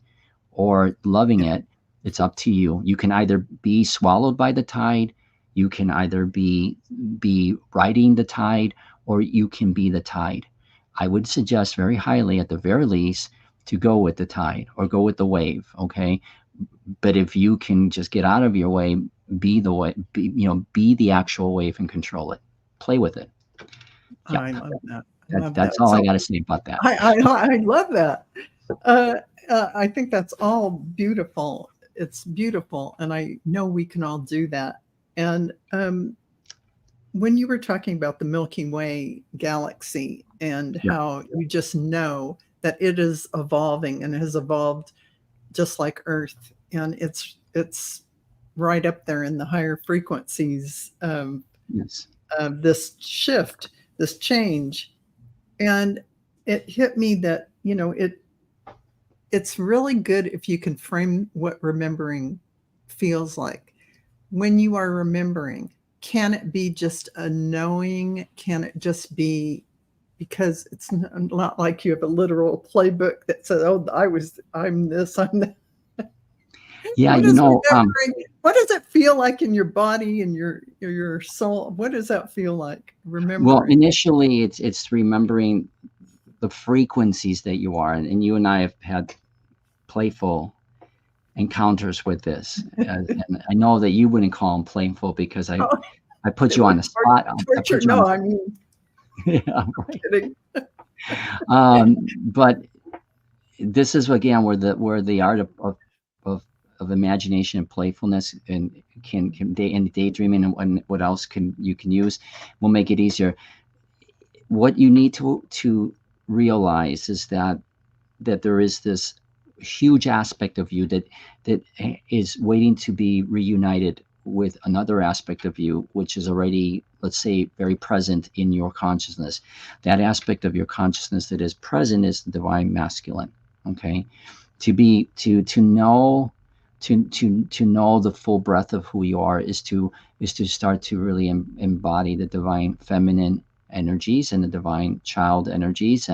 or loving it. It's up to you. You can either be swallowed by the tide, you can either be riding the tide, or you can be the tide. I would suggest very highly, at the very least, to go with the tide or go with the wave. Okay. But if you can just get out of your way, be the way, be the actual wave and control it. Play with it. Yeah. I love that. I love that. That's all I So got to say about that. I love that. Uh, I think that's all beautiful. It's beautiful, and I know we can all do that. And when you were talking about the Milky Way galaxy and Yeah. how you just know that it is evolving and has evolved just like Earth, and it's right up there in the higher frequencies Yes. of this shift, this change. And it hit me that, you know, it's really good if you can frame what remembering feels like. When you are remembering, can it be just a knowing? Can it just be because it's not like you have a literal playbook that says, "Oh, I'm this, I'm that." Yeah, What you is know, remembering? What does it feel like in your body and your soul? What does that feel like well, remembering? initially it's remembering the frequencies that you are, and you and I have had playful encounters with this, and I know that you wouldn't call them playful because Oh, I put it you on was the spot. I torture. put you on No, the I mean, yeah, right. kidding. But this is again where the art of, of imagination and playfulness and and daydreaming and what else can use will make it easier. What you need to realize is that there is this huge aspect of you that is waiting to be reunited with another aspect of you, which is already, let's say, very present in your consciousness. That aspect of your consciousness that is present is the divine masculine. Okay, to know to know the full breadth of who you are is to start to really embody the divine feminine energies and the divine child energies.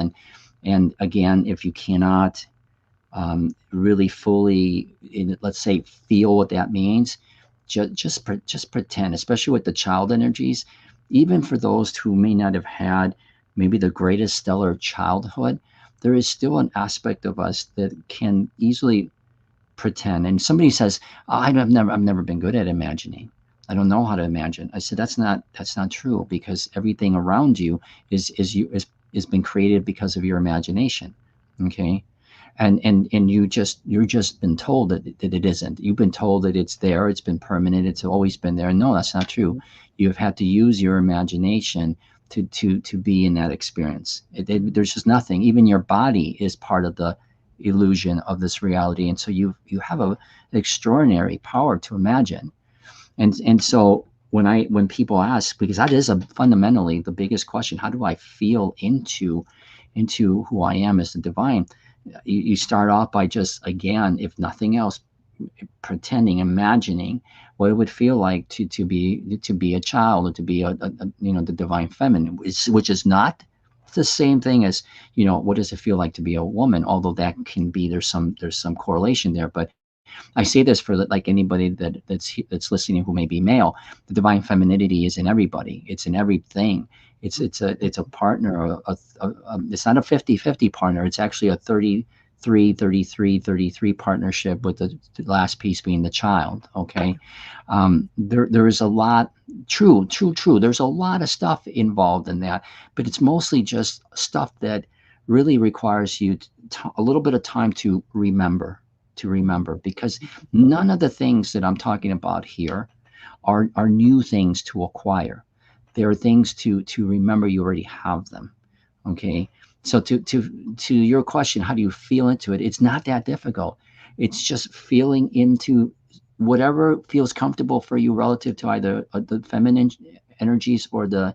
And again, if you cannot really fully, let's say, feel what that means, just pretend, especially with the child energies. Even for those who may not have had maybe the greatest stellar childhood, there is still an aspect of us that can easily pretend. And somebody says, oh, I've never been good at imagining. I don't know how to imagine. I said, that's not true, because everything around you is been created because of your imagination. Okay. And you're just been told that it isn't. You've been told that it's there, it's been permanent, it's always been there. No, that's not true. You've had to use your imagination to be in that experience. There's just nothing. Even your body is part of the illusion of this reality, and so you have an extraordinary power to imagine. And so when people ask, because that is fundamentally the biggest question, how do I feel into who I am as the divine? You start off by just, again, if nothing else, pretending, imagining what it would feel like to be a child, or to be a the divine feminine, which is not the same thing as, what does it feel like to be a woman, although that can be, there's some correlation there. But I say this for like anybody that's listening who may be male. The divine femininity is in everybody. It's in everything. It's a partner. It's not a 50-50 partner. It's actually a 33 partnership, with the last piece being the child. Okay, there is a lot. True. There's a lot of stuff involved in that, but it's mostly just stuff that really requires you a little bit of time to remember, because none of the things that I'm talking about here are new things to acquire. There are things to remember. You already have them. Okay. So to your question, how do you feel into it? It's not that difficult. It's just feeling into whatever feels comfortable for you relative to either the feminine energies or the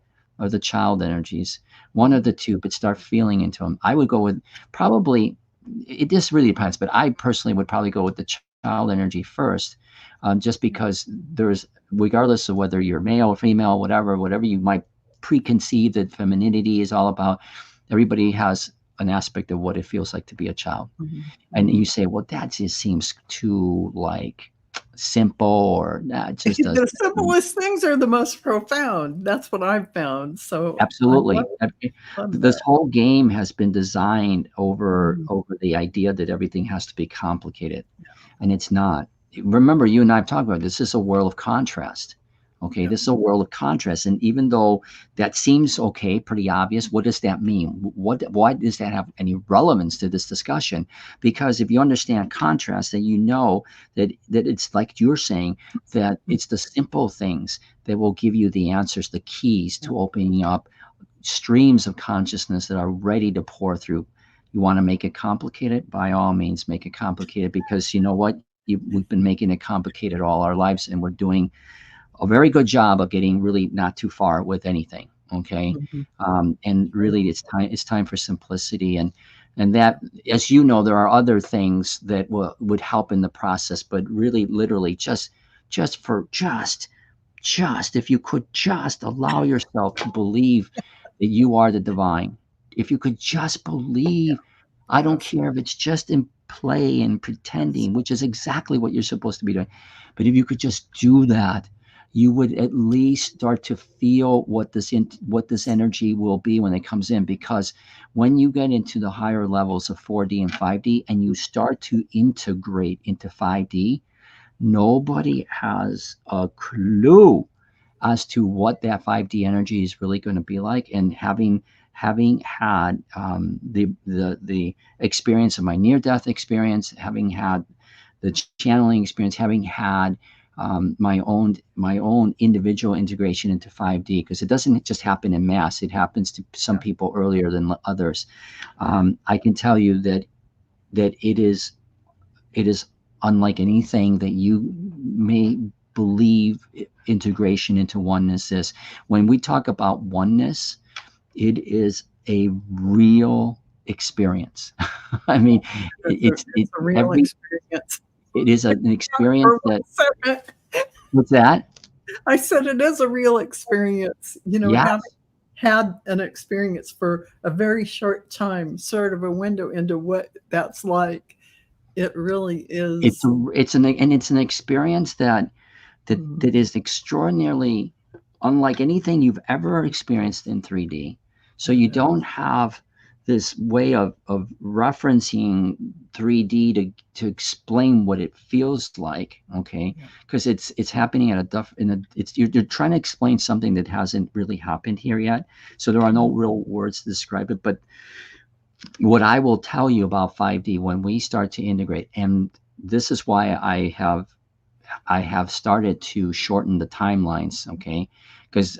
child energies, one of the two, but start feeling into them. I would go with, probably, it just really depends, but I personally would probably go with the child energy first, just because there's, regardless of whether you're male or female, whatever you might preconceive that femininity is all about, everybody has an aspect of what it feels like to be a child. Mm-hmm. And you say, well, that just seems too like simple, or that just doesn't. The simplest things are the most profound. That's what I've found. So I Absolutely. love This that. whole game has been designed over Mhm. the idea that everything has to be complicated, and it's not. Remember, you and I have talked about this is a world of contrast. Okay, Yeah. this is a world of contrast, and even though that seems okay, pretty obvious, what does that mean? Why does that have any relevance to this discussion? Because if you understand contrast, then you know that it's like you're saying, that it's the simple things that will give you the answers, the keys to opening up streams of consciousness that are ready to pour through You want to make it complicated? By all means, make it complicated, because you know what? We've been making it complicated all our lives, and we're doing a very good job of getting really not too far with anything. Okay. Mhm. And really it's time for simplicity, and that, as you know, there are other things that would help in the process, but really literally just if you could just allow yourself to believe that you are the divine. If you could just believe, I don't Yes, care if it's just in play and yes, pretending, which is exactly what you're supposed to be doing. But if you could just do that, you would at least start to feel what this energy will be when it comes in. Because when you get into the higher levels of 4D and 5D, and you start to integrate into 5D, nobody has a clue as to what that 5D energy is really going to be like. And having had the experience of my near death experience, having had the channeling experience, having had my own individual integration into 5D, because it doesn't just happen in mass. It happens to some yeah. people earlier than others. I can tell you that it is unlike anything that you may believe integration into oneness is. When we talk about oneness, it is a real experience. I mean, It's a real experience. it is an experience For that, 1 second, what's that? I said it is a real experience, having Yes. had an experience for a very short time, sort of a window into what that's like. It really It's is. a, it's an experience that Mhm. that is extraordinarily unlike anything you've ever experienced in 3D. So you It is. don't have this way of referencing 3D to explain what it feels like, okay? Yeah. Because it's happening it's you're trying to explain something that hasn't really happened here yet. So there are no Mhm. real words to describe it. But what I will tell you about 5D when we start to integrate, and this is why I have started to shorten the timelines, okay? Because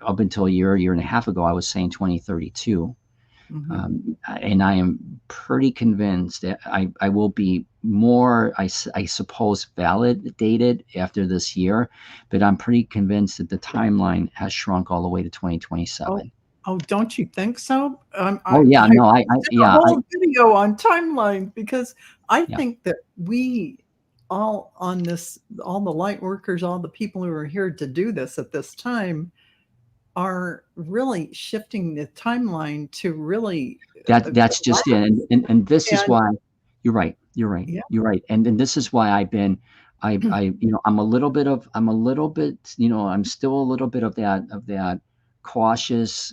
up until a year and a half ago, I was saying 2032. Mhm. And I am pretty convinced that I will be more, I suppose, validated after this year, but I'm pretty convinced that the timeline has shrunk all the way to Oh, 2027. oh, don't you think so? Oh, yeah, I no, did a yeah, whole video on timelines because I yeah. think that we all on this, all the light workers, all the people who are here to do this at this time are really shifting the timeline to really That's just it. And this is and why you're right. You're right. yeah. You're right. And this is why I'm a little bit, I'm still a little bit of that cautious,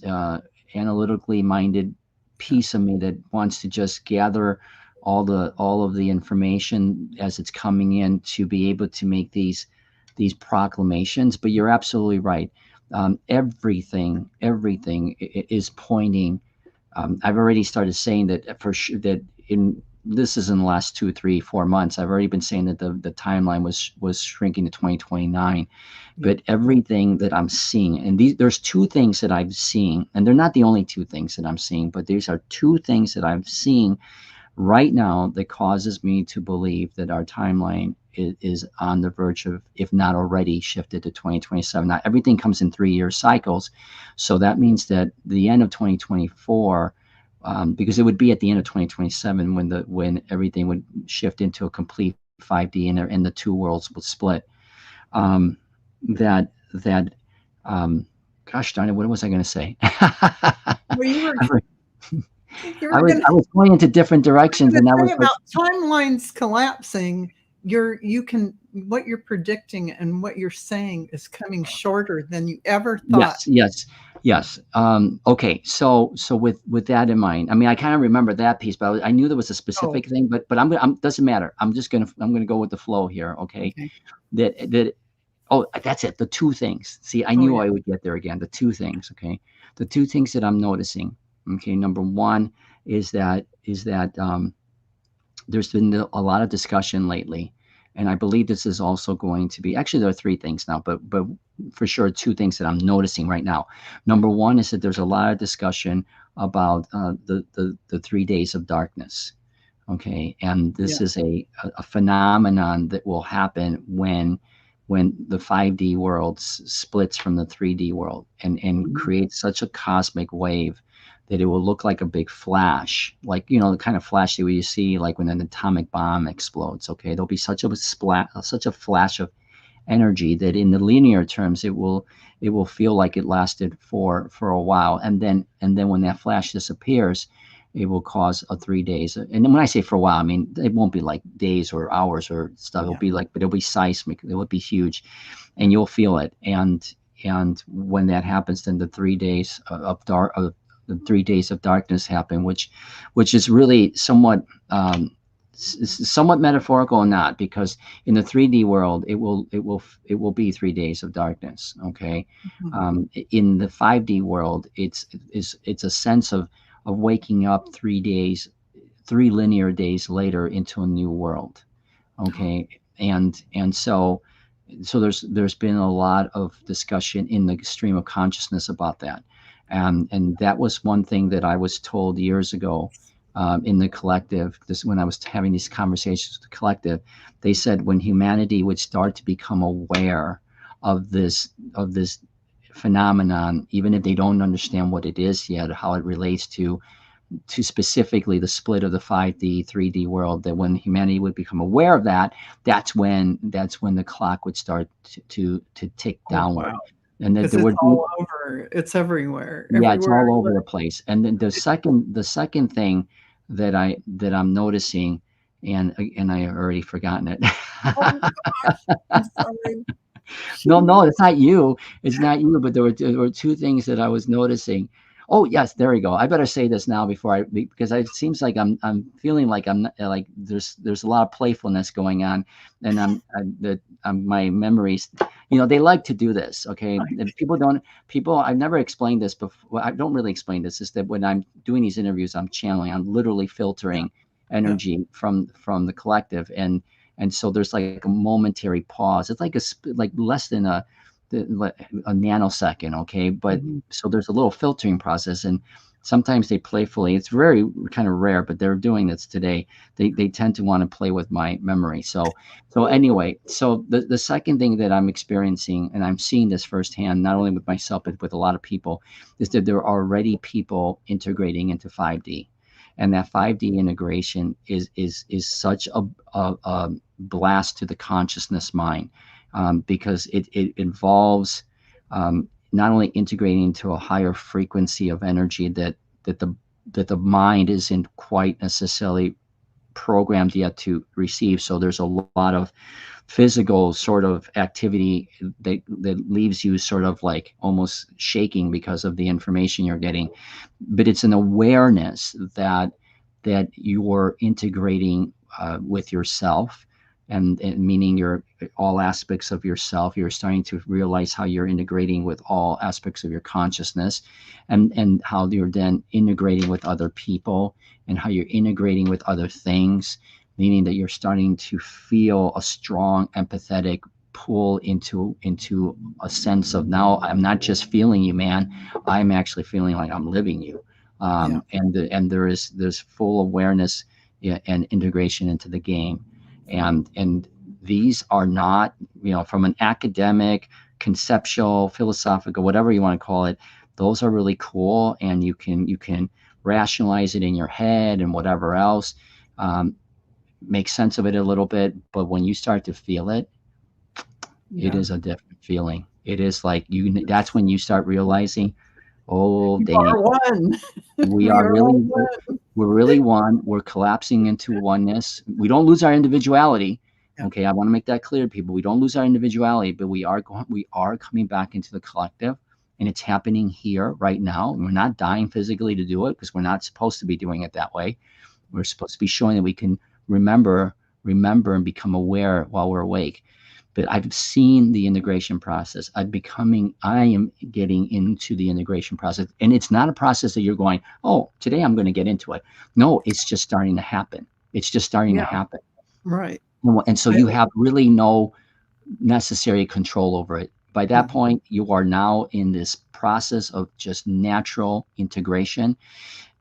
analytically minded piece of me that wants to just gather all of the information as it's coming in to be able to make these proclamations. But you're absolutely right. Everything is pointing. I've already started saying that for sure, that in this is in the last 2, 3, 4 months. I've already been saying that the timeline was shrinking to 2029. Yeah. But everything that I'm seeing, and there's two things that I'm seeing, and they're not the only two things that I'm seeing, but these are two things that I'm seeing right now that causes me to believe that our timeline is on the verge of, if not already, shifted to 2027. Now, everything comes in 3-year cycles. So that means that the end of 2024, because it would be at the end of 2027 when everything would shift into a complete 5D, and the two worlds would split. Um, that gosh darn it, what was I going to say? Well, you I were was gonna I was going into different directions, and I was say like, about timelines collapsing. You can what you're predicting and what you're saying is coming shorter than you ever thought. yes, yes, yes. Okay, so with that in mind, I mean, I kind of remember that piece, but I knew there was a Oh, specific thing. But doesn't matter. I'm gonna go with the flow here. Okay, okay. that oh, that's it. The two things. See, I Oh, knew yeah. I would get there again. The two things. Okay, the two things that I'm noticing. Okay, number one is that there's been a lot of discussion lately And I believe this is also going to be, actually there are three things now, but for sure two things that I'm noticing right now. Number one is that there's a lot of discussion about the 3 days of darkness. Okay, and Yeah. this is a phenomenon that will happen when the 5D world splits from the 3D world and creates such a cosmic wave that it will look like a big flash, like, you know, the kind of flash that you see like when an atomic bomb explodes. Okay, there'll be such a such a flash of energy that in the linear terms it will feel like it lasted for a while, and then when that flash disappears, it will cause a 3 days. And then when I say for a while, I mean it won't be like days or hours or stuff. It'll be like, but it'll be seismic. It will be huge, and you'll feel it. And when that happens, then the 3 days of the 3 days of darkness happen, which is really somewhat somewhat metaphorical or not, because in the 3D world it will be 3 days of darkness. Okay, in the 5D world, it's a sense of waking up 3 days, 3 linear days later into a new world. Okay, and so there's been a lot of discussion in the stream of consciousness about that, and that was one thing that I was told years ago. In the collective, this when I was having these conversations with the collective, they said when humanity would start to become aware of this phenomenon, even if they don't understand what it is yet, how it relates to specifically the split of the 5D 3D world, that when humanity would become aware of that, that's when the clock would start to tick downward. Wow. And that Because there it's would be, all over. It's everywhere. yeah, it's Everywhere. all over the place. And then the second thing that I'm noticing, and I already forgotten it. Oh gosh, I'm sorry. No, it's not you. It's not you. But there were two things that I was noticing. Oh yes, there we go. I better say this now because it seems like I'm feeling like I'm not, like there's a lot of playfulness going on, and my memories, you know, they like to do this. Okay, and I've never explained this before. I don't really explain this. Is that when I'm doing these interviews, I'm channeling. I'm literally filtering energy from the collective, and so there's like a momentary pause. It's like like less than a nanosecond. Okay, but so there's a little filtering process, and sometimes they playfully, it's very kind of rare, but they're doing this today. They tend to want to play with my memory. So anyway, so the second thing that I'm experiencing, and I'm seeing this firsthand, not only with myself but with a lot of people, is that there are already people integrating into 5D. And that 5D integration is such a blast to the consciousness mind, because it involves not only integrating into a higher frequency of energy that the mind isn't quite necessarily programmed yet to receive. So there's a lot of physical sort of activity that leaves you sort of like almost shaking because of the information you're getting. But it's an awareness that you're integrating with yourself, and meaning you're all aspects of yourself. You're starting to realize how you're integrating with all aspects of your consciousness, and how you're then integrating with other people, and how you're integrating with other things, meaning that you're starting to feel a strong empathetic pull into a sense of, now I'm not just feeling you, man, I'm actually feeling like I'm living you. And there's full awareness, and integration into the game. And these are not, you know, from an academic, conceptual, philosophical, whatever you want to call it, those are really cool, and you can rationalize it in your head and whatever else, make sense of it a little bit. But when you start to feel it, it is a different feeling. It is like that's when you start realizing, oh, You are one. we We are are all really, one. we're really one. We're collapsing into oneness. We don't lose our individuality. Yeah. Okay, I want to make that clear to people. We don't lose our individuality, but we are coming back into the collective, and it's happening here right now. We're not dying physically to do it, because we're not supposed to be doing it that way. We're supposed to be showing that we can remember and become aware while we're awake. But I've seen the integration process. I am getting into the integration process. And it's not a process that you're going, oh, today I'm going to get into it. No, it's just starting to happen. It's just starting to happen. Right. And so you have really no necessary control over it. By that point, you are now in this process of just natural integration.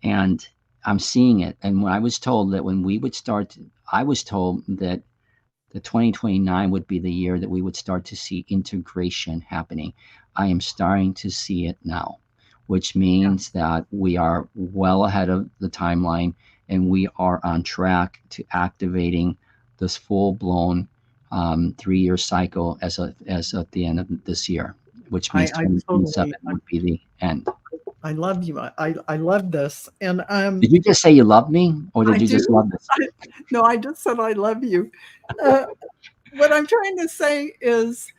And I'm seeing it. And when I was told that when we would start, I was told that the 2029 would be the year that we would start to see integration happening. I am starting to see it now, which means that we are well ahead of the timeline and we are on track to activating this full-blown 3-year cycle as at the end of this year, which means 2027 would be the end. I love you. I love this. And did you just say you love me, or did you just love this? No, I just said I love you. What I'm trying to say is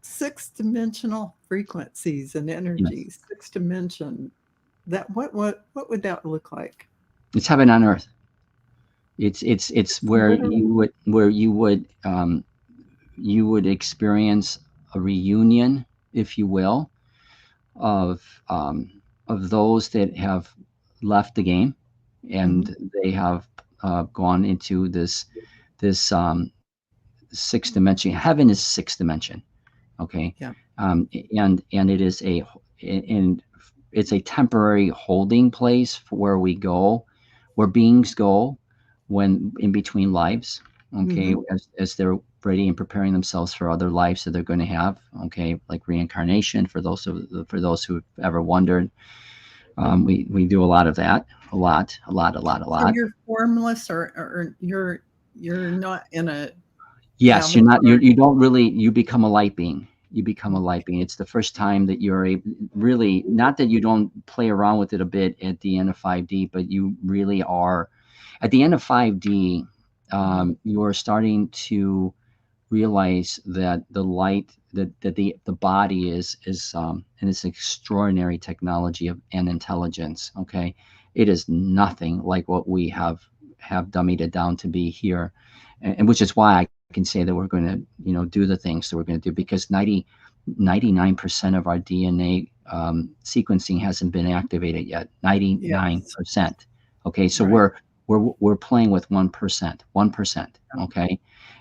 6-dimensional frequencies and energies. Yes. 6 dimension. That what would that look like? It's heaven on earth. It's where you would experience a reunion, if you will, of those that have left the game and they have gone into this 6th dimension. Heaven is 6th dimension, okay? Yeah. And it is it's a temporary holding place for where we go, where beings go when in between lives, okay, as they're ready and preparing themselves for other lives that they're going to have, okay, like reincarnation. For those who've ever wondered, we do a lot of that, a lot. So you're formless, or you're not in a. Yes, you're not. You don't really. You become a light being. You become a light being. It's the first time that you're really, not that you don't play around with it a bit at the end of 5D, but you really are. At the end of 5D, you are starting to realize that the light, that the body is and it's extraordinary technology and intelligence. Okay, it is nothing like what we have dummied it down to be here, and which is why I can say that we're going to do the things that we're going to do, because 99% of our DNA sequencing hasn't been activated yet. 99%. Okay, so right. We're playing with 1%. Okay,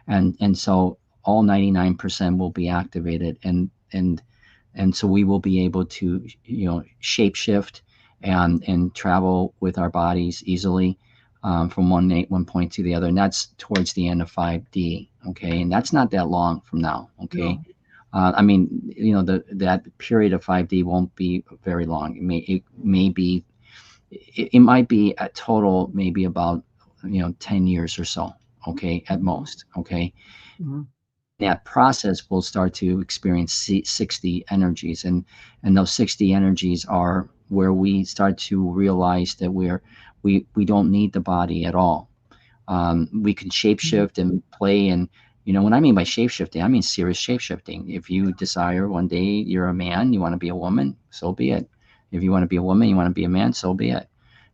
and so all 99% will be activated, and so we will be able to shape shift and travel with our bodies easily from one point to the other, and that's towards the end of 5D. Okay, and that's not that long from now. Okay, no. I mean, that period of 5D won't be very long. It might be a total maybe about 10 years or so. Okay, at most. Okay. That process will start to experience 60 energies, and those 60 energies are where we start to realize that we don't need the body at all. We can shapeshift and play, and what I mean by shapeshifting, I mean serious shapeshifting. If you desire one day you're a man, you want to be a woman, so be it. If you want to be a woman, you want to be a man, so be it.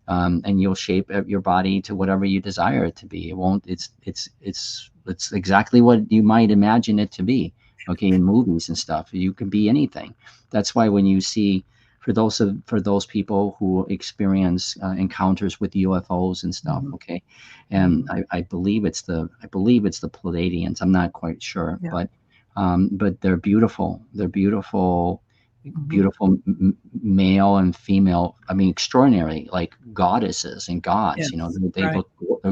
And you'll shape your body to whatever you desire it to be. It won't. It's exactly what you might imagine it to be. Okay, in movies and stuff, you can be anything. That's why when you see, for those people who experience encounters with UFOs and stuff, okay, and I believe it's the Pleiadians. I'm not quite sure, but they're beautiful. They're beautiful. Beautiful male and female. I mean, extraordinary, like goddesses and gods. Yes, they're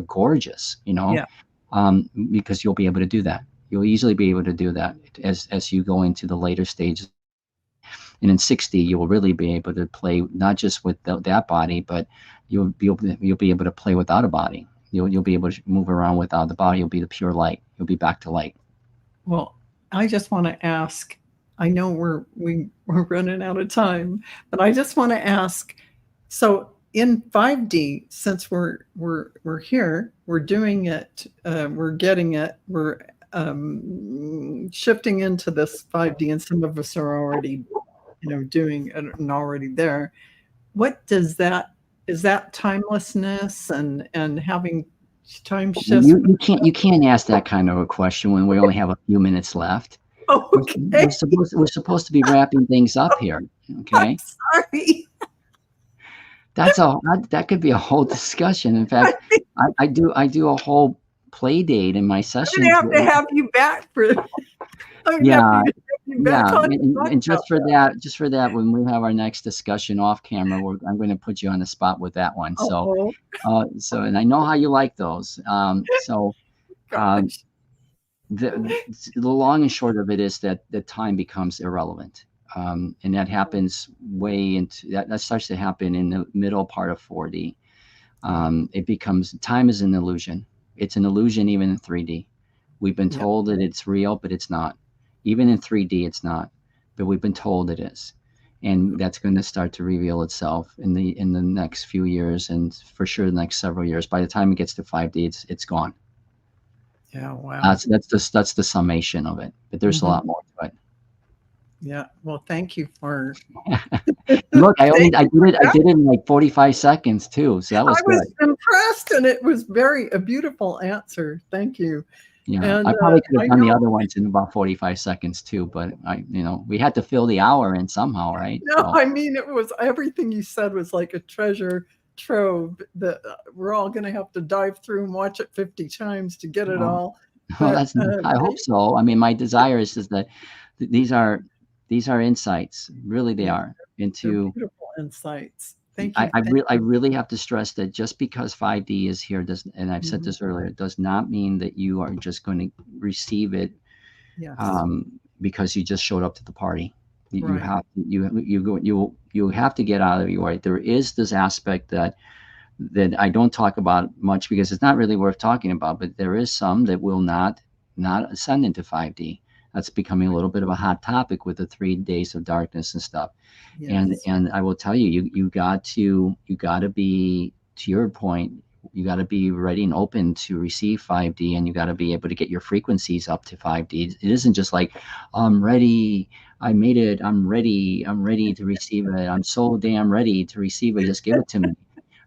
gorgeous. Because you'll be able to do that. You'll easily be able to do that as you go into the later stages. And in 60, you will really be able to play not just with that body, but you'll be able to play without a body. You'll be able to move around without the body. You'll be the pure light. You'll be back to light. Well, I just want to ask. I know we're running out of time, but I just want to ask. So in 5D, since we're here, we're doing it, we're getting it, we're shifting into this 5D, and some of us are already, doing it and already there. What does that, is that timelessness and having time shifts? You can't ask that kind of a question when we only have a few minutes left. Oh, okay. We're supposed to be wrapping things up here. Okay. I'm sorry. That could be a whole discussion. In fact, I do a whole play date in my I'm sessions. gonna have to have you back for. I'm Yeah, happy to have you back on to talk and about just for that, when we have our next discussion off camera, I'm going to put you on the spot with that one. So, Oh and I know how you like those. Um, gosh. the long and short of it is that the time becomes irrelevant. And that happens way into that starts to happen in the middle part of 4D. It becomes, time is an illusion. It's an illusion even in 3D. We've been Yep. told that it's real, but it's not. Even in 3D, it's not. But we've been told it is. And that's going to start to reveal itself in the next few years, and for sure the next several years. By the time it gets to 5D, it's gone. Yeah. Wow. That's the summation of it. But there's a lot more to it. Yeah. Well, thank you for. Look, I Thank did it in like 45 seconds too, so that was I good. was impressed, and it was a beautiful answer. Thank you. Yeah, And I probably could have done the know, other ones in about 45 seconds too, but we had to fill the hour in somehow, right? no, So, I mean, it was everything you said was like a treasure trove that we're all going to have to dive through and watch it 50 times to get it well, all. well, But I hope so. I mean, my desire is that these are insights, really they yeah, are, they're into. beautiful insights. Thank you. I really have to stress that just because 5D is here and I've said this earlier, does not mean that you are just going to receive it Yes. because you just showed up to the party. You Right. have you have to get out of your way. There is this aspect that I don't talk about much because it's not really worth talking about, but there is some that will not ascend into 5D. That's becoming a little bit of a hot topic with the 3 days of darkness and stuff. Yes. And I will tell you, you got to be, to your point, you got to be ready and open to receive 5D, and you got to be able to get your frequencies up to 5D. It isn't just like, I'm ready, I made it, I'm ready to receive it, I'm so damn ready to receive it, just give it to me.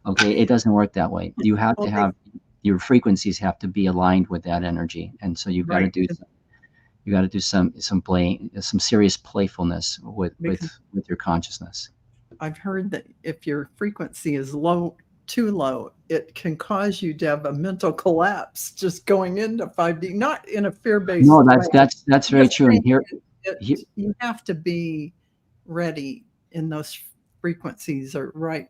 Okay, it doesn't work that way. You have to have your frequencies have to be aligned with that energy, and so you've got to do some serious playfulness with your consciousness. I've heard that if your frequency is too low, it can cause you to have a mental collapse just going into 5D, not in a fear-based No, way. that's very true. And here, you have to be ready in those frequencies, or right,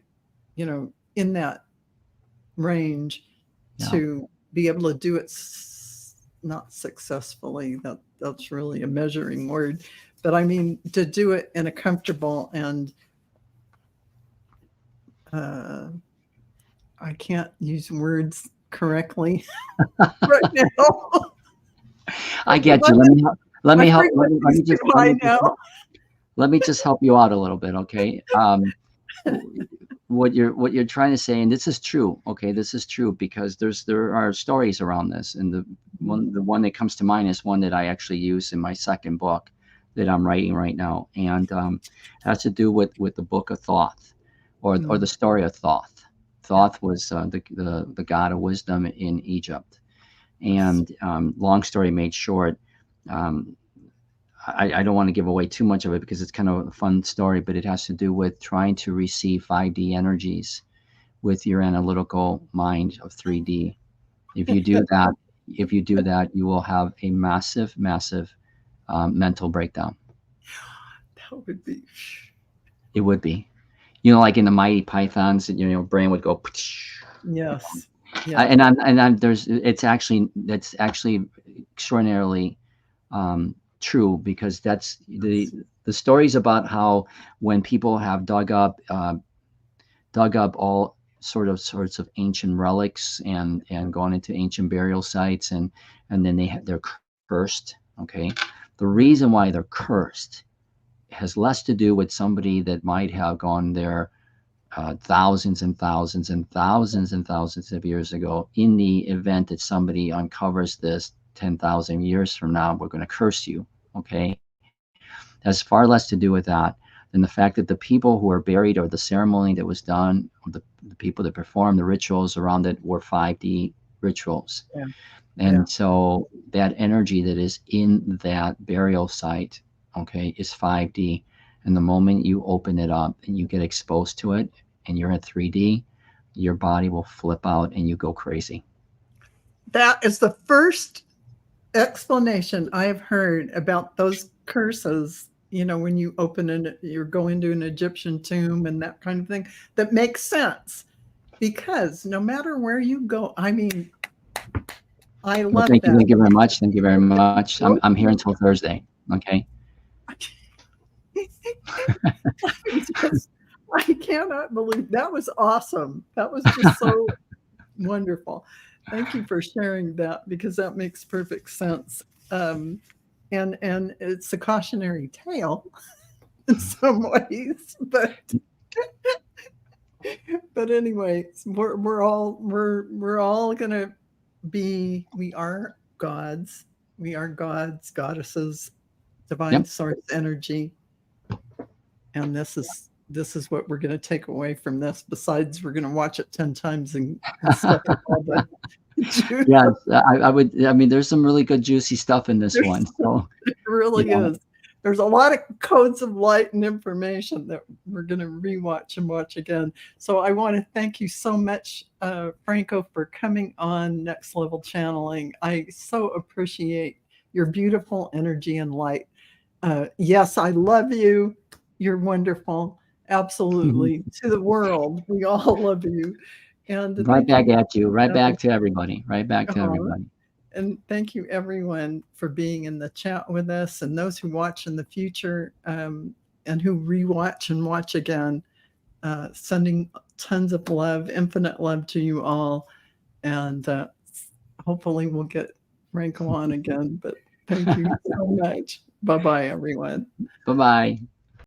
in that range to be able to do it not successfully. That's really a measuring word, but I mean to do it in a comfortable and I can't use words correctly right now. I get you. Let me just help you out a little bit, okay? What you're trying to say, and this is true, okay? This is true because there are stories around this, and the one that comes to mind is one that I actually use in my second book that I'm writing right now, and has to do with the book of Thoth, or the story of Thoth. Thoth was the god of wisdom in Egypt, and long story made short. I don't want to give away too much of it because it's kind of a fun story, but it has to do with trying to receive 5D energies with your analytical mind of 3D. If you do that, you will have a massive mental breakdown. That would be. It would be, like in the Mighty Pythons, brain would go. Yes. Yeah. That's actually extraordinarily true, because that's the stories about how when people have dug up all sorts of ancient relics and gone into ancient burial sites, and then they're cursed. Okay, the reason why they're cursed has less to do with somebody that might have gone there thousands and thousands and thousands and thousands of years ago. In the event that somebody uncovers this 10,000 years from now, we're going to curse you. Okay, has far less to do with that than the fact that the people who are buried, or the ceremony that was done, or the people that performed the rituals around it, were 5D rituals. Yeah. And so that energy that is in that burial site, okay, is 5D. And the moment you open it up and you get exposed to it and you're at 3D, your body will flip out and you go crazy. That is the first explanation I've heard about those curses. You know, when you you're going to an Egyptian tomb and that kind of thing, that makes sense. Because no matter where you go, I mean, I Well, love that. thank you very much. Thank you very much. I'm here until Thursday. Okay. I cannot believe that was awesome. That was just so wonderful. Thank you for sharing that because that makes perfect sense. And it's a cautionary tale in some ways, but anyway, we're all gonna be. We are gods. We are gods, goddesses, divine source energy, and this is what we're going to take away from this. Besides, we're going to watch it 10 times and stuff all the juice. Yes, I would. I mean, there's some really good juicy stuff in this one. So it really is. There's a lot of codes of light and information that we're going to rewatch and watch again. So I want to thank you so much, Franco, for coming on Next Level Channeling. I so appreciate your beautiful energy and light. Yes, I love you. You're wonderful. Absolutely. To the world. We all love you. And right back at you. Right back to everybody. Right back to everybody. And thank you, everyone, for being in the chat with us, and those who watch in the future and who rewatch and watch again. Sending tons of love, infinite love to you all. And hopefully we'll get Franco on again. But thank you so much. Bye-bye, everyone. Bye-bye.